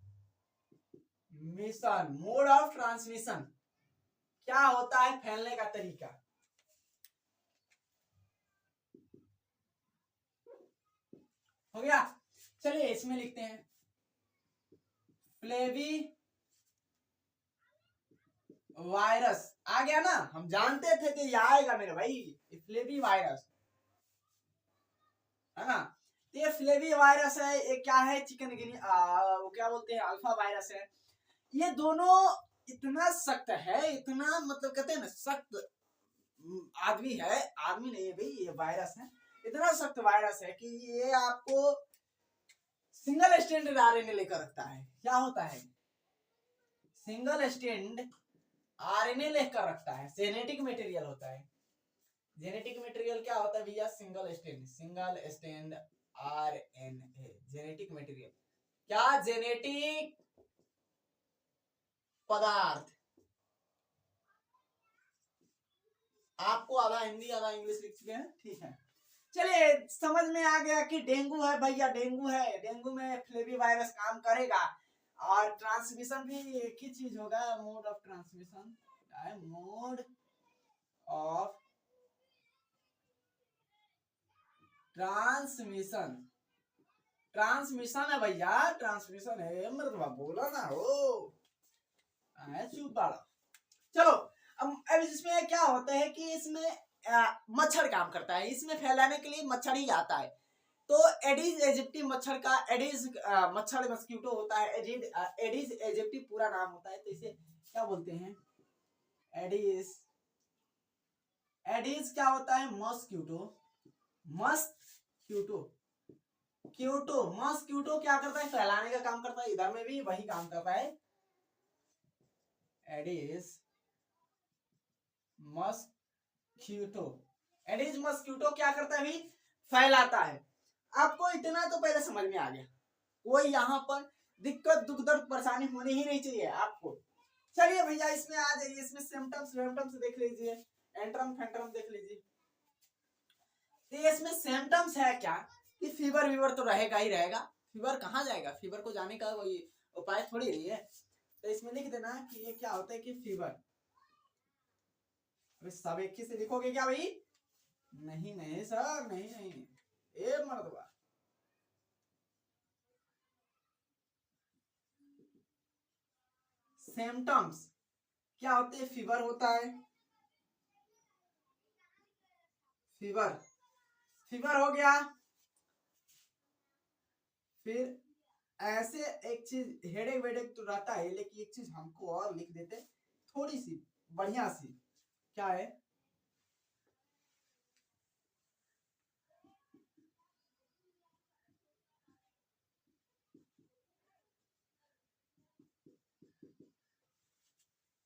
mode of transmission क्या होता है, फैलने का तरीका। हो गया। चलिए इसमें लिखते हैं फ्लेवी वायरस। आ गया ना, हम जानते थे कि ये आएगा मेरे भाई, फ्लेवी वायरस, है ना। ये फ्लेवी वायरस है, ये क्या है, वो क्या बोलते हैं, अल्फा वायरस है। ये दोनों इतना सख्त है, इतना मतलब कहते हैं ना सख्त आदमी है, आदमी नहीं है भाई, ये वायरस है। इतना सख्त वायरस है कि ये आपको सिंगल स्टैंड आरएनए लेकर रखता है। क्या होता है? सिंगल स्टैंड आरएनए लेकर रखता है, जेनेटिक मटेरियल होता है। जेनेटिक मटेरियल क्या होता है भैया? Single stand RNA, genetic material. क्या? जेनेटिक पदार्थ। आपको आधा हिंदी आधा इंग्लिश लिख चुके हैं, ठीक है। चलिए समझ में आ गया कि डेंगू है भैया, डेंगू है, डेंगू में फ्लेवी वायरस काम करेगा। और ट्रांसमिशन भी एक ही चीज होगा, mode of transmission. Mode of transmission, transmission है भैया, ट्रांसमिशन है, मर्दवा बोला ना हो, चुप बाड़ा। चलो अब इसमें क्या होता है कि इसमें मच्छर काम करता है, इसमें फैलाने के लिए मच्छर ही आता है। तो एडिस एजिप्टी मच्छर का, एडिस मच्छर मस्क्यूटो होता है, एडिस एजिप्टी पूरा नाम होता है। तो इसे क्या बोलते हैं? एडिस, एडिस क्या होता है? मस्क्यूटो, मस्क्यूटो, क्यूटो, मस्क्यूटो क्या करता है? फैलाने का काम करता है। इधर में भी वही काम करता है, एडिस मस्क्यूटो। एडिस मस्क्यूटो क्या करता है अभी, फैलाता है। आपको इतना तो पहले समझ में आ गया, कोई यहाँ पर दिक्कत दुख दर्द परेशानी होनी ही नहीं चाहिए आपको। चलिए भैया इसमें आ जाइए, इसमें सिम्टम्स वेम्टम्स देख लीजिए, एंट्रम फेंट्रम देख लीजिए। तो इसमें सिम्टम्स है क्या कि फीवर वीवर तो रहेगा ही रहेगा, फीवर कहाँ जाएगा, फीवर को जाने का कोई उपाय थोड़ी नहीं है। तो इसमें लिख देना कि ये क्या होता है कि फीवर। अभी सब एक ही से लिखोगे क्या भाई, नहीं नहीं सर नहीं नहीं, ए मर्दबा। सिम्टम्स क्या होते हैं, फीवर होता है, फीवर फीवर हो गया। फिर ऐसे एक चीज हेडेक वेडेक तो रहता है, लेकिन एक चीज हमको और लिख देते थोड़ी सी बढ़िया सी, क्या है,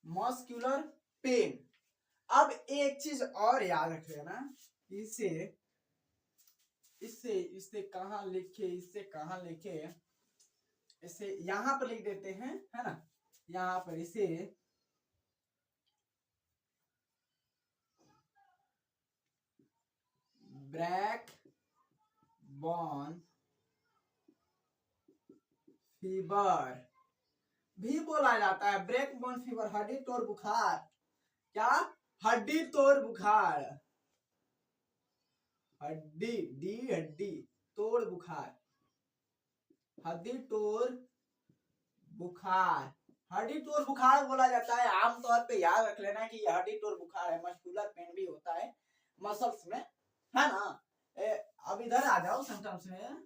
मस्कुलर पेन। अब एक चीज और याद रख लेना, इसे इससे इससे कहाँ लिखे, इससे कहाँ लिखे, इसे यहां पर लिख देते हैं, है ना, यहां पर इसे ब्रैक बॉन फीवर भी बोला जाता है। ब्रेक बोन फीवर, हड्डी तोड़ बुखार, क्या, हड्डी तोड़ बुखार, हड्डी डी हड्डी तोड़ बुखार, हड्डी तोड़ बुखार, हड्डी तोड़ बुखार बोला जाता है। आमतौर पे याद रख लेना कि यह हड्डी तोड़ बुखार है। मस्कुलर पेन भी होता है मसल्स में, है ना। अब इधर आ जाओ सिम्टम्स में,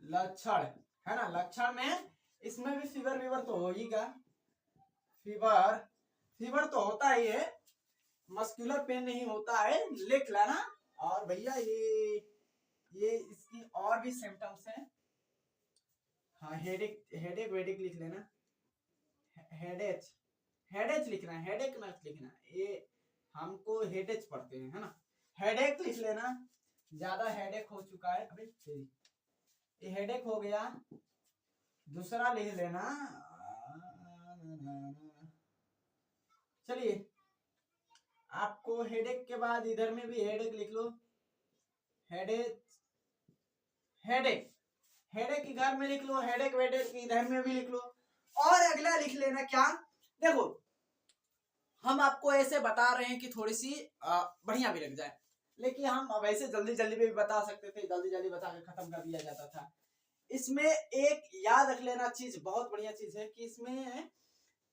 लक्षण, है ना, लक्षण में इसमें भी फीवर वीवर तो होगा, फीवर फीवर तो होता ही है, मस्कुलर पेन नहीं होता है, लिख लेना। और भैया ये इसकी और भी सिम्टम्स हैं, हाँ, हेडेक हेडेक वेडेक लिख लेना, हेडेच हेडेच लिखना, हेडेक मत लिखना, ये हमको हेडेच पढ़ते हैं, है ना। हेडेक लिख लेना, ज्यादा हेडेक हो चुका है, अबे ये हेडेक हो गया। दूसरा लिख लेना, चलिए आपको हेडेक के बाद इधर में भी हेडेक लिख लो, हेडेक हेडेक हेडेक इधर में लिख लो, हेडेक वेडेक इधर में भी लिख लो। और अगला लिख लेना क्या, देखो हम आपको ऐसे बता रहे हैं कि थोड़ी सी बढ़िया भी लग जाए, लेकिन हम वैसे जल्दी जल्दी में भी बता सकते थे, जल्दी जल्दी बता के खत्म कर दिया जाता था। इसमें एक याद रख लेना चीज, बहुत बढ़िया चीज है कि इसमें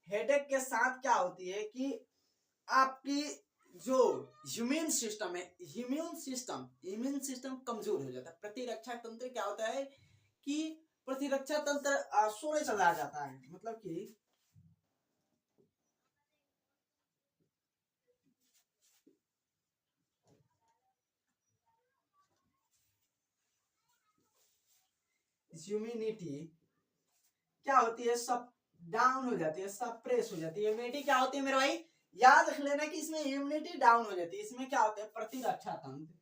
हेडेक के साथ क्या होती है कि आपकी जो इम्यून सिस्टम कमजोर हो जाता है। प्रतिरक्षा तंत्र क्या होता है कि प्रतिरक्षा तंत्र सोने चला जाता है, मतलब कि इम्यूनिटी क्या होती है, सब डाउन हो जाती है, सब प्रेस हो जाती है। इम्यूनिटी क्या होती है मेरे भाई, याद रख लेना कि इसमें इम्यूनिटी डाउन हो जाती है। इसमें क्या होता है, प्रतिरक्षा तंत्र,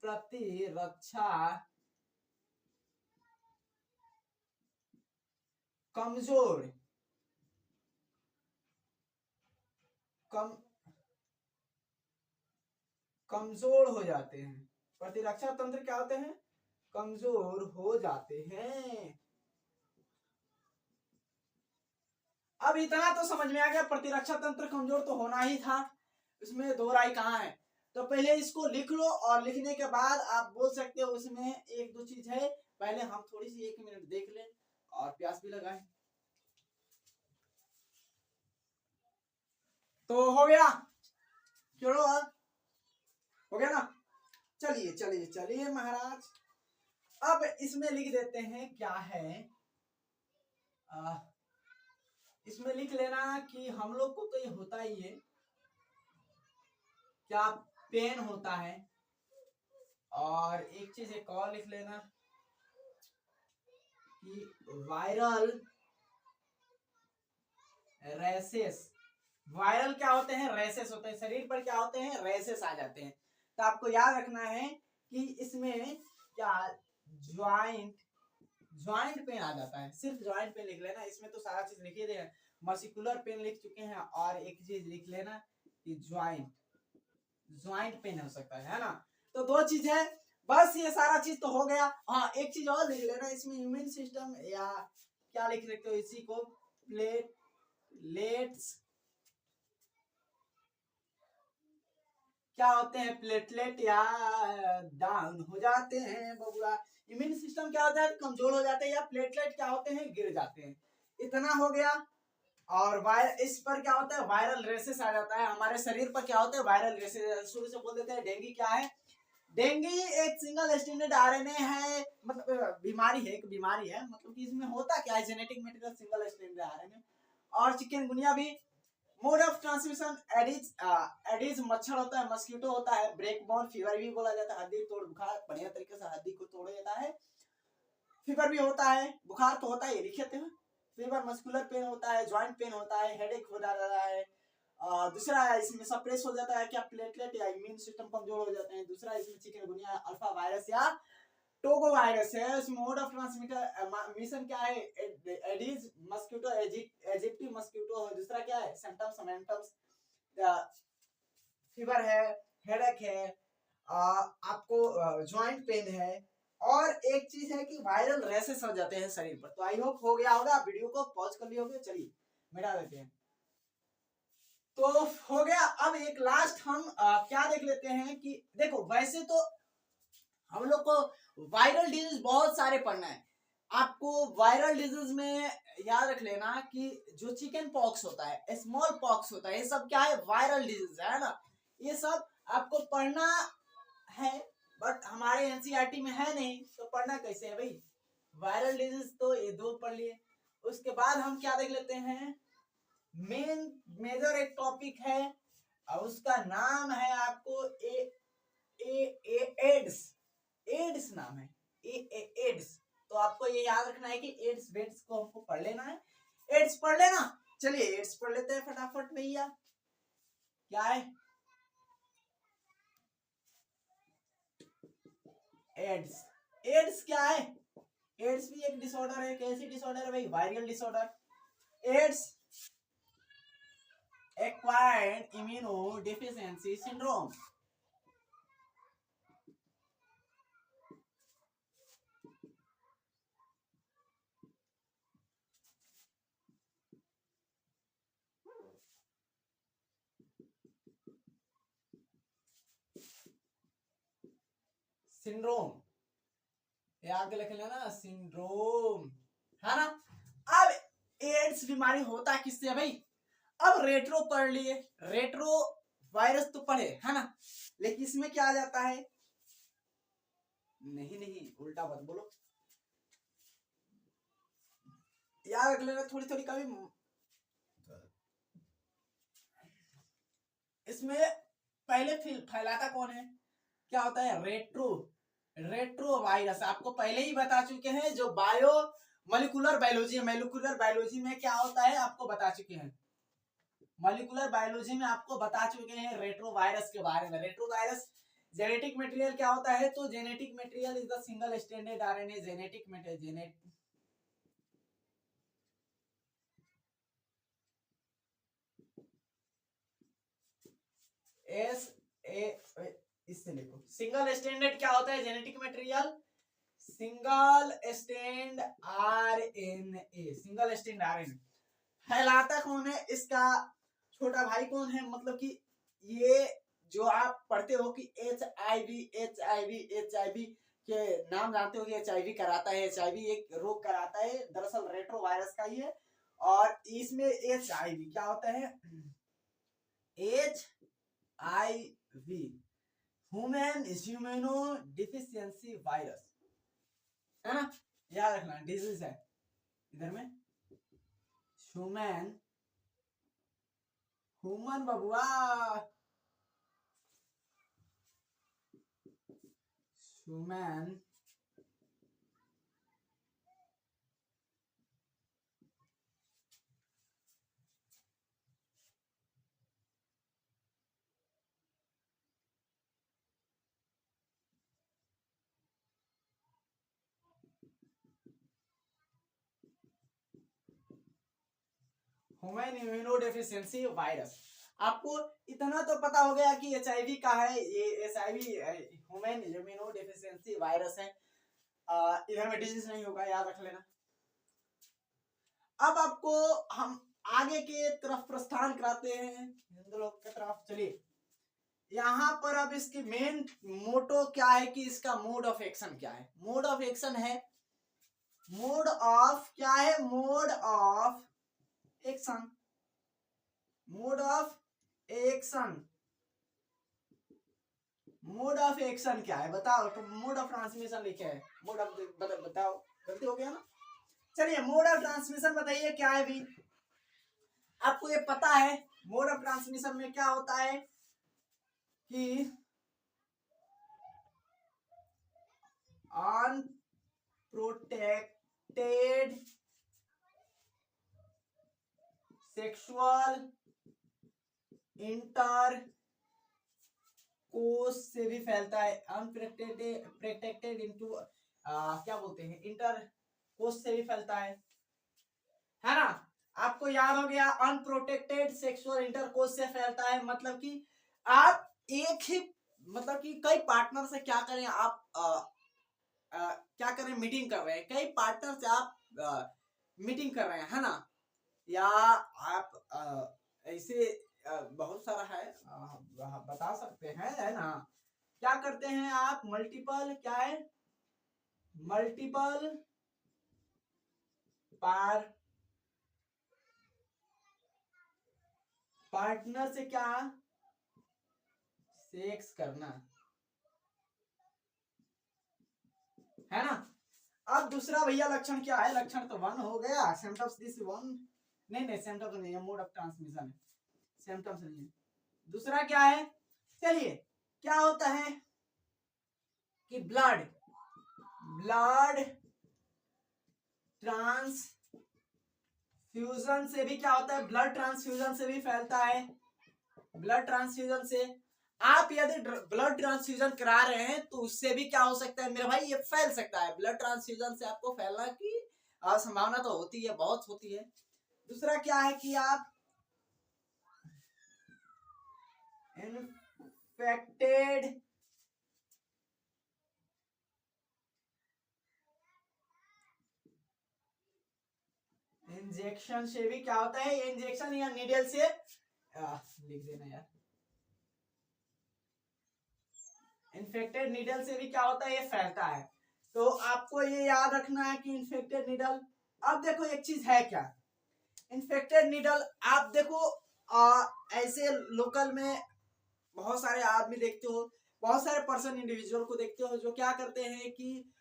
प्रतिरक्षा कमजोर, कमजोर हो जाते हैं। प्रतिरक्षा तंत्र क्या होते हैं, कमजोर हो जाते हैं। अब इतना तो समझ में आ गया, प्रतिरक्षा तंत्र कमजोर तो होना ही था, इसमें दो राय कहाँ है। तो पहले इसको लिख लो, और लिखने के बाद आप बोल सकते हो उसमें एक दो चीज है, पहले हम थोड़ी सी 1 मिनट देख लें और प्यास भी लगाएं। तो हो गया, चलो हो गया ना, चलिए चलिए चलिए महाराज। अब इसमें लिख देते हैं क्या है, इसमें लिख लेना कि हम लोग को तो ये होता ही है, क्या पेन होता है। और एक चीज एक और लिख लेना कि वायरल रैसेस। वायरल क्या होते हैं? रैसेस होते हैं। शरीर पर क्या होते हैं? रैसेस आ जाते हैं। तो आपको याद रखना है कि इसमें क्या ज्वाइंट पेन आ जाता है। सिर्फ ज्वाइंट पेन लिख लेना, इसमें तो सारा चीज लिख ही दे। मस्कुलर पेन लिख चुके हैं और एक चीज लिख लेना कि ज्वाइंट पेन हो सकता है ना। तो दो चीज है बस, ये सारा चीज तो हो गया। हाँ एक चीज और लिख लेना इसमें, इम्यून सिस्टम या क्या लिख सकते हो इसी को, प्लेटलेट्स क्या होते हैं? प्लेटलेट या डाउन हो जाते हैं बबुआ। इम्यून सिस्टम क्या होता है? कमजोर हो जाते हैं, या प्लेटलेट क्या होते हैं? गिर जाते हैं। इतना हो गया। और इस पर क्या होता है? वायरल रेसेस आ जाता है। हमारे शरीर पर क्या होता है? Viral races. शुरू से बोल देते हैं डेंगू क्या है? डेंगू एक सिंगल स्टैंडर्ड आरएनए है, मतलब बीमारी है, एक बीमारी है, मतलब कि इसमें होता क्या है? Genetic material single standard RNA. और चिकनगुनिया भी मोड ऑफ ट्रांसमिशन एडिज मच्छर होता है, मस्कीटो होता है, ब्रेक बोन फीवर भी बोला जाता है, हड्डी तोड़ बुखार, बढ़िया तरीके से हड्डी को तोड़ देता है। फीवर भी होता है, बुखार तो होता है, लिखे थे फीवर। मस्कुलर पेन होता है, ज्वाइंट पेन होता है, हेडेक हो जाता है। दूसरा इसमें सप्रेस हो जाता है क्या? प्लेटलेट या इम्यून सिस्टम कमजोर हो जाते हैं। दूसरा इसमें चिकनगुनिया अल्फा वायरस या टोगो वायरस है। इसमें मोड ऑफ ट्रांसमिटर मिशन क्या है? Adage mosquito, aegypti mosquito. दूसरा क्या है? सिम्टम्स फीवर है, हेडेक है, आपको ज्वाइंट पेन है, और एक चीज है कि वायरल रैसेस हो जाते हैं शरीर पर। तो आई होप हो गया होगा। वीडियो को पॉज कर लिया होगा। चलिए मिटा देते हैं। तो हो गया। अब एक लास्ट हम क्या देख लेते हैं कि देखो वैसे तो हम लोग को वायरल डिजीज बहुत सारे पढ़ना है। आपको वायरल डिजीज में याद रख लेना कि जो चिकन पॉक्स होता है, स्मॉल पॉक्स होता है, ये सब क्या है? वायरल डिजीज है ना। ये सब आपको पढ़ना है, बट हमारे एनसीईआरटी में है नहीं, तो पढ़ना कैसे है भाई? वायरल डिजीज तो ये दो पढ़ लिए। उसके बाद हम क्या देख लेते हैं? मेजर एक टॉपिक है और उसका नाम है आपको एड्स। एड्स नाम है, एड्स। तो आपको ये याद रखना है कि एड्स बेड्स को हमको पढ़ लेना है। एड्स पढ़ लेना। चलिए एड्स पढ़ लेते हैं फटाफट भैया। क्या है एड्स? एड्स क्या है? एड्स भी एक डिसऑर्डर है। कैसी डिसऑर्डर है भाई? Viral disorder. Ads acquired immunodeficiency syndrome. Syndrome याद लिख लेना, सिंड्रोम है ना। अब एड्स बीमारी होता किससे है भाई? अब रेट्रो पढ़ लिए, रेट्रो वायरस तो पढ़े है ना, लेकिन इसमें क्या आ जाता है? नहीं उल्टा मत बोलो, याद रख लेना थोड़ी थोड़ी कभी। इसमें पहले फैलाता कौन है? क्या होता है? Retro virus. आपको पहले ही बता चुके हैं, जो bio molecular biology, molecular biology में क्या होता है आपको बता चुके हैं। मॉलिक्यूलर बायोलॉजी में आपको बता चुके हैं रेट्रो वायरस के बारे में। रेट्रो वायरस जेनेटिक मटेरियल क्या होता है? तो genetic material is the single standard RNA. Genetic material S A, इससे लिखो। सिंगल स्टैंडर्ड क्या होता है? Genetic material single stand RNA. Single stand RNA फैलाता कौन है? इसका छोटा भाई कौन है? मतलब कि ये जो आप पढ़ते हो कि एच आई वी के नाम जानते हो कि HIV कराता है। HIV एक रोग कराता है, दरअसल रेट्रो वायरस का ही है। और इसमें HIV क्या होता है? HIV human immuno deficiency virus है ना, याद रखना डिजीज है। इधर में ह्यूमन बबुआ, ह्यूमन ह्यूमन इम्यूनोडेफिशिएंसी वायरस। आपको इतना तो पता हो गया कि HIV का है, ये HIV ह्यूमन इम्यूनोडेफिशिएंसी वायरस है। इधर में डिजीज नहीं होगा, याद रख लेना। अब आपको हम आगे के तरफ प्रस्थान कराते हैं, हिंदू लोग की तरफ। चलिए यहाँ पर अब इसकी मेन मोटो क्या है कि इसका मोड ऑफ एक्शन क्या है। मोड ऑफ एक्शन है, मोड ऑफ क्या है, mode of action, mode of action, mode of action क्या है बताओ। तो मोड ऑफ ट्रांसमिशन लिखे है, मोड ऑफ बताओ, गलती हो गया ना। चलिए मोड ऑफ ट्रांसमिशन बताइए क्या है भी, आपको ये पता है मोड ऑफ ट्रांसमिशन में क्या होता है कि अनप्रोटेक्टेड सेक्सुअल इंटरकोर्स से भी फैलता है। अनप्रोटेक्टेड इनटू क्या बोलते हैं, इंटरकोर्स से भी फैलता है ना। आपको याद हो गया, अनप्रोटेक्टेड सेक्सुअल इंटरकोर्स से फैलता है, मतलब कि आप एक ही, मतलब कि कई पार्टनर से क्या करें आप, क्या करें, मीटिंग कर रहे हैं, कई पार्टनर से आप मीटिंग कर रहे हैं, है ना। या आप ऐसे बहुत सारा है, बता सकते हैं, है ना। क्या करते हैं आप, मल्टीपल, क्या है, मल्टीपल पार्टनर से क्या, सेक्स करना, है ना। अब दूसरा भैया लक्षण क्या है, लक्षण तो 1 हो गया, सिम्टम्स दिस 1, नहीं सिम्टम्स नहीं है, मोड ऑफ ट्रांसमिशन है, सिम्टम्स नहीं है। दूसरा क्या है, चलिए क्या होता है कि ब्लड ट्रांसफ्यूजन से भी क्या होता है, ब्लड ट्रांसफ्यूजन से भी फैलता है। ब्लड ट्रांसफ्यूजन से आप यदि ब्लड ट्रांसफ्यूजन करा रहे हैं तो उससे भी क्या हो सकता है मेरे भाई, ये फैल सकता है। ब्लड ट्रांसफ्यूजन से आपको फैलना की संभावना तो होती है, बहुत होती है। दूसरा क्या है कि आप इन्फेक्टेड इंजेक्शन से भी क्या होता है, इंजेक्शन या नीडल से लिख देना यार, इन्फेक्टेड नीडल से भी क्या होता है, ये फैलता है। तो आपको ये याद रखना है कि इन्फेक्टेड नीडल। अब देखो एक चीज है क्या, इन्फेक्टेड नीडल, आप देखो ऐसे लोकल में बहुत सारे आदमी देखते हो, बहुत सारे पर्सन इंडिविजुअल को देखते हो जो क्या करते हैं कि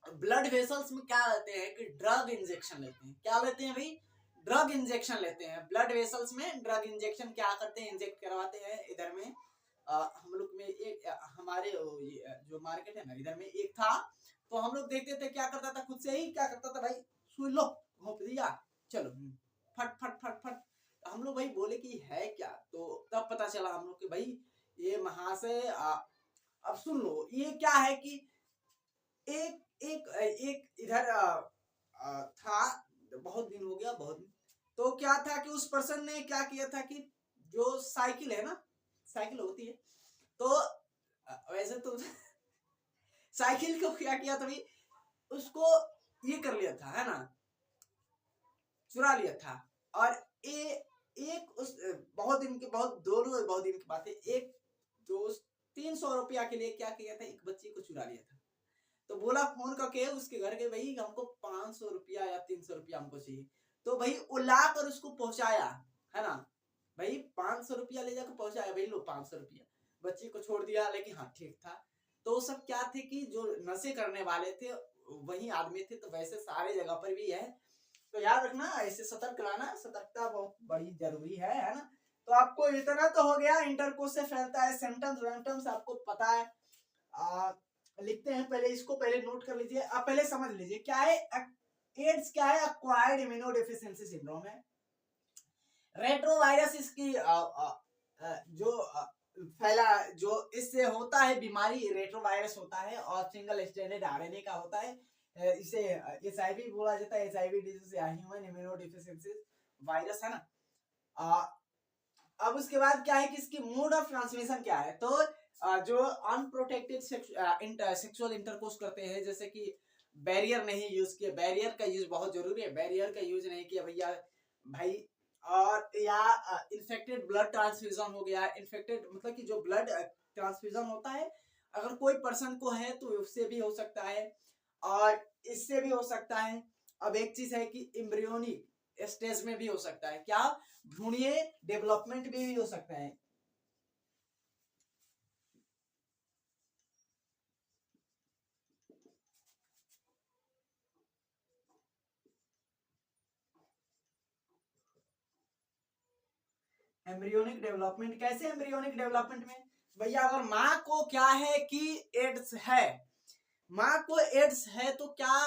ब्लड वेसल्स में क्या लेते हैं कि ड्रग इंजेक्शन लेते हैं। क्या लेते हैं भाई, ड्रग इंजेक्शन लेते हैं ब्लड वेसल्स में। ड्रग इंजेक्शन क्या करते हैं, इंजेक्ट करवाते हैं। इधर में हम लोग में एक हमारे जो मार्केट है ना, इधर में एक था, तो हम लोग देखते थे क्या करता था, खुद से ही क्या करता था भाई, सुई लो घोप दिया, चलो फट फट फट फट। हम लोग भाई बोले कि है क्या, तो तब पता चला हम लोग कि भाई ये महाशय अब सुन लो, ये क्या है कि एक एक एक इधर था, बहुत दिन हो गया, बहुत दिन। तो क्या था कि उस पर्सन ने क्या किया था कि जो साइकिल है ना, साइकिल होती है, तो वैसे तो साइकिल को क्या किया था भाई, उसको ये कर लिया था, है ना, चुरा लिया था। और एक उस बहुत दिन के, बहुत दिन की बात है, एक दोस्त 300 रुपया के लिए क्या किया था, एक बच्ची को चुरा लिया था। तो बोला फोन करके उसके घर के, भाई हमको 500 रुपया या 300 रुपया हमको चाहिए। तो भाई वो ला कर उसको पहुंचाया, है ना, भाई 500 रुपया ले जाकर पहुंचाया, भाई लो 500 रुपया, बच्ची को छोड़ दिया, लेकिन हाँ ठीक था। तो सब क्या थे कि जो नशे करने वाले थे वही आदमी थे, तो वैसे सारे जगह पर भी है, तो याद रखना, ऐसे सतर्क रहना, सतर्कता बहुत बड़ी जरूरी है ना। तो आपको इतना तो हो गया, इंटरकोर्स से फैलता है, सिम्टम्स वेम्टम्स आपको पता है। लिखते हैं, पहले इसको पहले नोट कर लीजिए, आप पहले समझ लीजिए क्या है एड्स, क्या है, एक्वायर्ड इम्यूनोडेफिशिएंसी सिंड्रोम है। रेट्रोवायरस इसकी जो फैला, जो इससे होता है बीमारी, रेट्रोवायरस होता है और सिंगल स्ट्रैंडेड आरएनए का होता है। इसे HIV बोला जाता है। HIV डिजीज या ह्यूमन इम्यूनो डिफिशियंसी वायरस, है ना। अब उसके बाद क्या है कि इसकी मोड ऑफ ट्रांसमिशन क्या है, तो जो अनप्रोटेक्टेड सेक्सुअल इंटरकोर्स करते हैं, जैसे कि बैरियर नहीं यूज किया, बैरियर का यूज बहुत जरूरी है, बैरियर का यूज नहीं किया भैया भाई, और या इन्फेक्टेड ब्लड ट्रांसफ्यूजन हो गया, इन्फेक्टेड मतलब कि जो ब्लड ट्रांसफ्यूजन होता है अगर कोई पर्सन को है तो उससे भी हो सकता है और इससे भी हो सकता है। अब एक चीज है कि एम्ब्रियोनिक स्टेज में भी हो सकता है, क्या भ्रूणीय डेवलपमेंट में भी हो सकता है। एम्ब्रियोनिक डेवलपमेंट कैसे, एम्ब्रियोनिक डेवलपमेंट में भैया अगर माँ को क्या है कि एड्स है, माँ को एड्स है तो क्या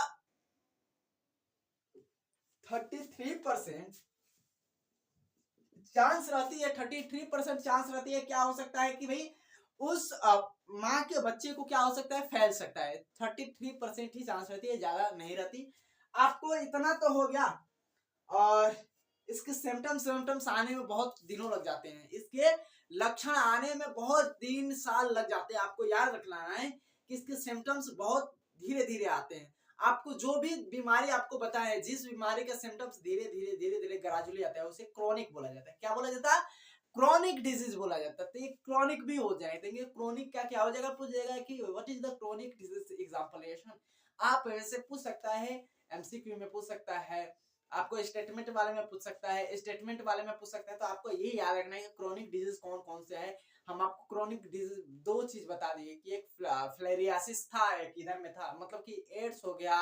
33% चांस रहती है, 33% चांस रहती है, क्या हो सकता है कि भाई उस माँ के बच्चे को क्या हो सकता है, फैल सकता है। 33% ही चांस रहती है, ज्यादा नहीं रहती। आपको इतना तो हो गया। और इसके सिम्टम्स आने में बहुत दिनों लग जाते हैं, इसके लक्षण आने में बहुत दिन साल लग जाते हैं। आपको याद रखना है कि इसके सिम्टम्स बहुत धीरे धीरे आते हैं। आपको जो भी बीमारी आपको बताए, जिस बीमारी के सिम्टम्स धीरे धीरे ग्रेजुअली आता है उसे क्रॉनिक बोला जाता है। क्या बोला जाता है, क्रॉनिक डिजीज बोला जाता है। तो ये क्रॉनिक भी हो जाए, देंगे क्रॉनिक का क्या हो जाएगा, पूछ जाएगा कि what is the chronic disease exacerbation. आप ऐसे पूछ सकता है, एमसीक्यू में पूछ सकता है, आपको स्टेटमेंट वाले में पूछ सकता है, स्टेटमेंट वाले में पूछ सकता है। तो आपको ये याद रखना है कि क्रॉनिक डिजीज कौन कौन से है। हम आपको क्रॉनिक डिजीज दो चीज बता दिए कि एक फ्लेरियासिस था, एक इधर में था, मतलब कि एड्स हो गया,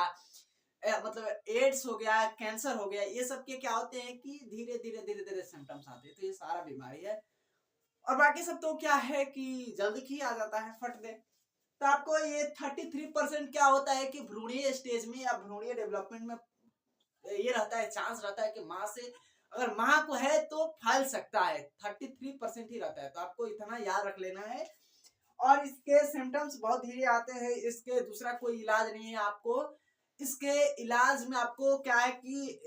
मतलब एड्स हो गया, कैंसर हो गया, ये सब के क्या होते हैं कि धीरे धीरे सिम्टम्स आते हैं। तो ये सारा बीमारी है। और बाकी सब तो क्या है कि जल्दी ही आ जाता है, फट दे। तो आपको ये 33% क्या होता है कि भ्रूणीय स्टेज में या भ्रूणीय डेवलपमेंट में ये रहता है, चांस रहता है कि माँ से अगर माँ को है तो फैल सकता है। 33% ही रहता है, तो आपको इतना याद रख लेना है। और इसके सिम्टम्स बहुत धीरे आते हैं, इसके दूसरा कोई इलाज नहीं है। आपको इसके इलाज में आपको क्या है कि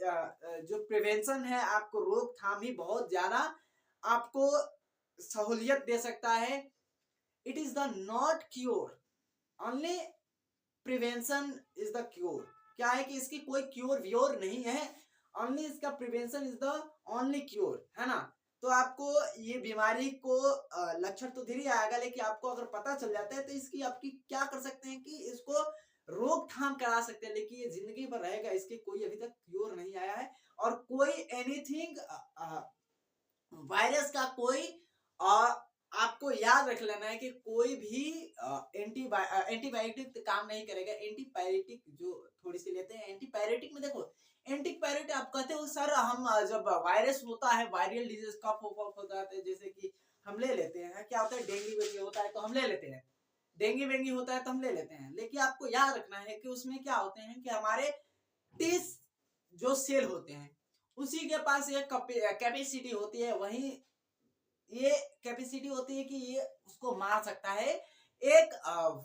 जो प्रिवेंशन है, आपको रोकथाम ही बहुत ज्यादा आपको सहूलियत दे सकता है। It is the not cure, only prevention is the cure. क्या है कि इसकी कोई क्योर व्योर नहीं है, ओनली इसका prevention is the only cure, है ना। तो आपको ये बीमारी को लक्षण तो धीरे आएगा, लेकिन आपको अगर पता चल जाता है तो इसकी आपकी क्या कर सकते हैं कि इसको रोकथाम करा सकते हैं, लेकिन ये जिंदगी भर रहेगा, इसके कोई अभी तक क्योर नहीं आया है। और कोई एनीथिंग वायरस का कोई आपको याद रख लेना है कि कोई भी एंटीबायोटिक काम नहीं करेगा। एंटीपायरेटिक जो थोड़ी सी लेते हैं, एंटीपायरेटिक में देखो, एंटीपायरेटिक आप कहते हो सर हम जब वायरस होता है, वायरल डिजीज कफ होता है, जैसे कि हम ले लेते हैं, क्या होता है डेंगू वेंगू होता है तो हम ले लेते हैं, डेंगू वेंगू होता है तो हम ले लेते हैं। लेकिन आपको याद रखना है कि उसमें क्या होते हैं कि हमारे टीस जो सेल होते हैं उसी के पास एक कैपेसिटी होती है, वही ये कैपेसिटी होती है कि ये उसको मार सकता है, एक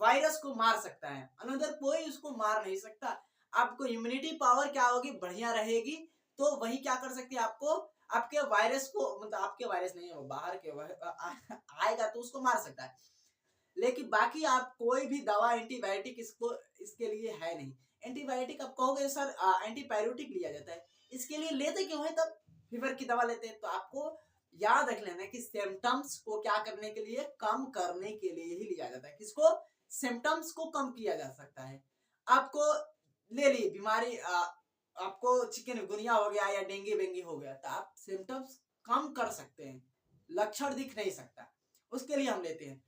वायरस को मार सकता है, अनदर कोई उसको मार नहीं सकता। आपको इम्यूनिटी पावर क्या होगी, बढ़िया रहेगी, तो वही क्या कर सकती है, आपको आपके वायरस को, मतलब आपके वायरस नहीं है, वो बाहर के आएगा तो उसको मार सकता है। लेकिन बाकी आप कोई भी दवा एंटीबायोटिक इसको इसके लिए है नहीं। एंटीबायोटिक आप कहोगे सर एंटीबायोटिक लिया जाता है, इसके लिए लेते क्यों है, तब फीवर की दवा लेते हैं। तो आपको याद रख लेना कि सिम्टम्स को क्या करने के लिए, कम करने के लिए ही लिया जाता है। किसको, सिम्टम्स को कम किया जा सकता है। आपको ले ली बीमारी, आपको चिकनगुनिया हो गया या डेंगू वेंगी हो गया, तो आप सिम्टम्स कम कर सकते हैं, लक्षण दिख नहीं सकता, उसके लिए हम लेते हैं।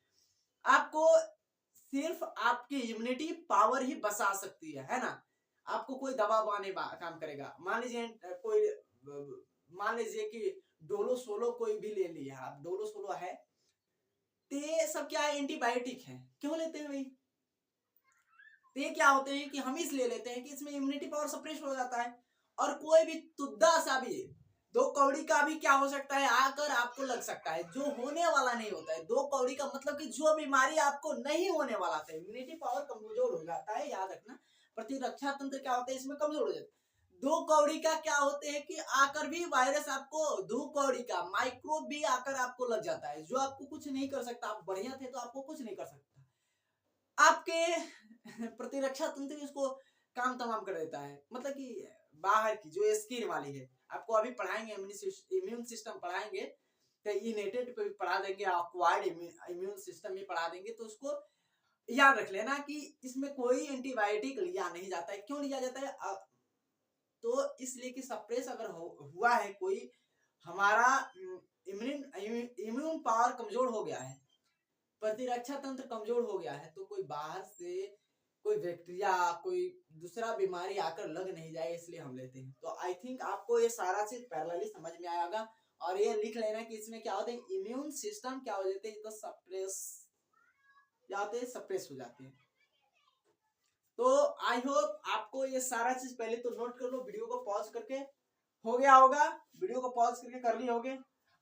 आपको सिर्फ आपकी इम्यूनिटी पावर ही बचा सकती है ना। आपको कोई दवा नहीं काम करेगा। मान लीजिए कोई, मान लीजिए कि डोलो सोलो कोई भी ले लिया आप, डोलो सोलो है तो ये सब क्या है, एंटीबायोटिक है, क्यों लेते हैं भाई। तो ये क्या होते हैं कि हम इसलिए लेते हैं कि इसमें इम्यूनिटी पावर सप्रेस हो जाता है। और कोई भी तुद्दा सा भी, दो कौड़ी का भी क्या हो सकता है, आकर आपको लग सकता है, जो होने वाला नहीं होता है। दो कौड़ी का मतलब कि जो बीमारी आपको नहीं होने वाला था, इम्यूनिटी पावर कमजोर हो जाता है, याद रखना। प्रतिरक्षा तंत्र क्या होता है इसमें कमजोर हो जाता है। दो कौड़ी का क्या होते हैं कि आकर भी वायरस आपको, दो कौड़ी का माइक्रोब भी आकर आपको लग जाता है, जो आपको कुछ नहीं कर सकता। आप बढ़िया थे तो आपको कुछ नहीं कर सकता। आपके प्रतिरक्षा तंत्र इसको काम तमाम कर देता है। मतलब कि बाहर की जो स्किन वाली है, आपको अभी पढ़ाएंगे इम्यून सिस्टम पढ़ाएंगे, तो इनेटेड पे भी पढ़ा देंगे, एक्वायर्ड इम्यून सिस्टम भी पढ़ा देंगे। तो उसको याद रख लेना कि इसमें कोई एंटीबायोटिक लिया नहीं जाता है। क्यों लिया जाता है? तो इसलिए कि सप्रेस अगर हुआ है कोई, हमारा इम्यून पावर कमजोर हो गया है, प्रतिरक्षा तंत्र कमजोर हो गया है, तो कोई बाहर से कोई बैक्टीरिया, कोई दूसरा बीमारी आकर लग नहीं जाए, इसलिए हम लेते हैं। तो आई थिंक आपको ये सारा चीज पैरेलली समझ में आएगा। और ये लिख लेना कि इसमें क्या होता है, इम्यून सिस्टम क्या हो जाते हैं, तो सप्रेस जाते हैं, सप्रेस हो जाते हैं। तो आई होप आपको ये सारा चीज पहले तो नोट कर लो, वीडियो को पॉज करके हो गया होगा, वीडियो को पॉज करके कर लिए होगे।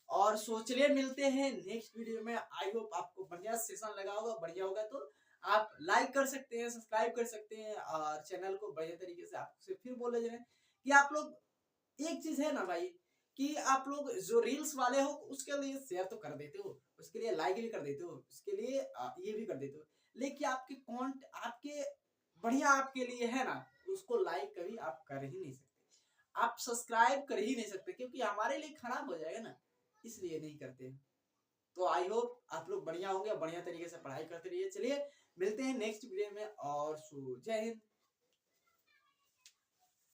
और सोच लिए मिलते हैं नेक्स्ट वीडियो में। आई होप आपको बढ़िया सेशन लगा होगा, बढ़िया होगा तो आप लाइक कर सकते हैं, सब्सक्राइब कर सकते हैं, और चैनल को बढ़िया तरीके से आपसे फिर बोले जाए कि आप लोग, एक चीज है ना भाई, कि आप लोग जो रील्स वाले हो उसके लिए शेयर तो कर देते हो, उसके लिए लाइक भी कर देते हो, उसके लिए ये भी कर देते हो, लेकिन आपके कॉन्ट आपके बढ़िया आपके लिए है ना, उसको लाइक कभी आप कर ही नहीं सकते, आप सब्सक्राइब कर ही नहीं सकते, क्योंकि हमारे लिए खराब हो जाएगा ना, इसलिए नहीं करते। तो आई होप आप लोग बढ़िया होंगे, बढ़िया तरीके से पढ़ाई करते रहिए। चलिए मिलते हैं नेक्स्ट वीडियो में, और जय हिंद।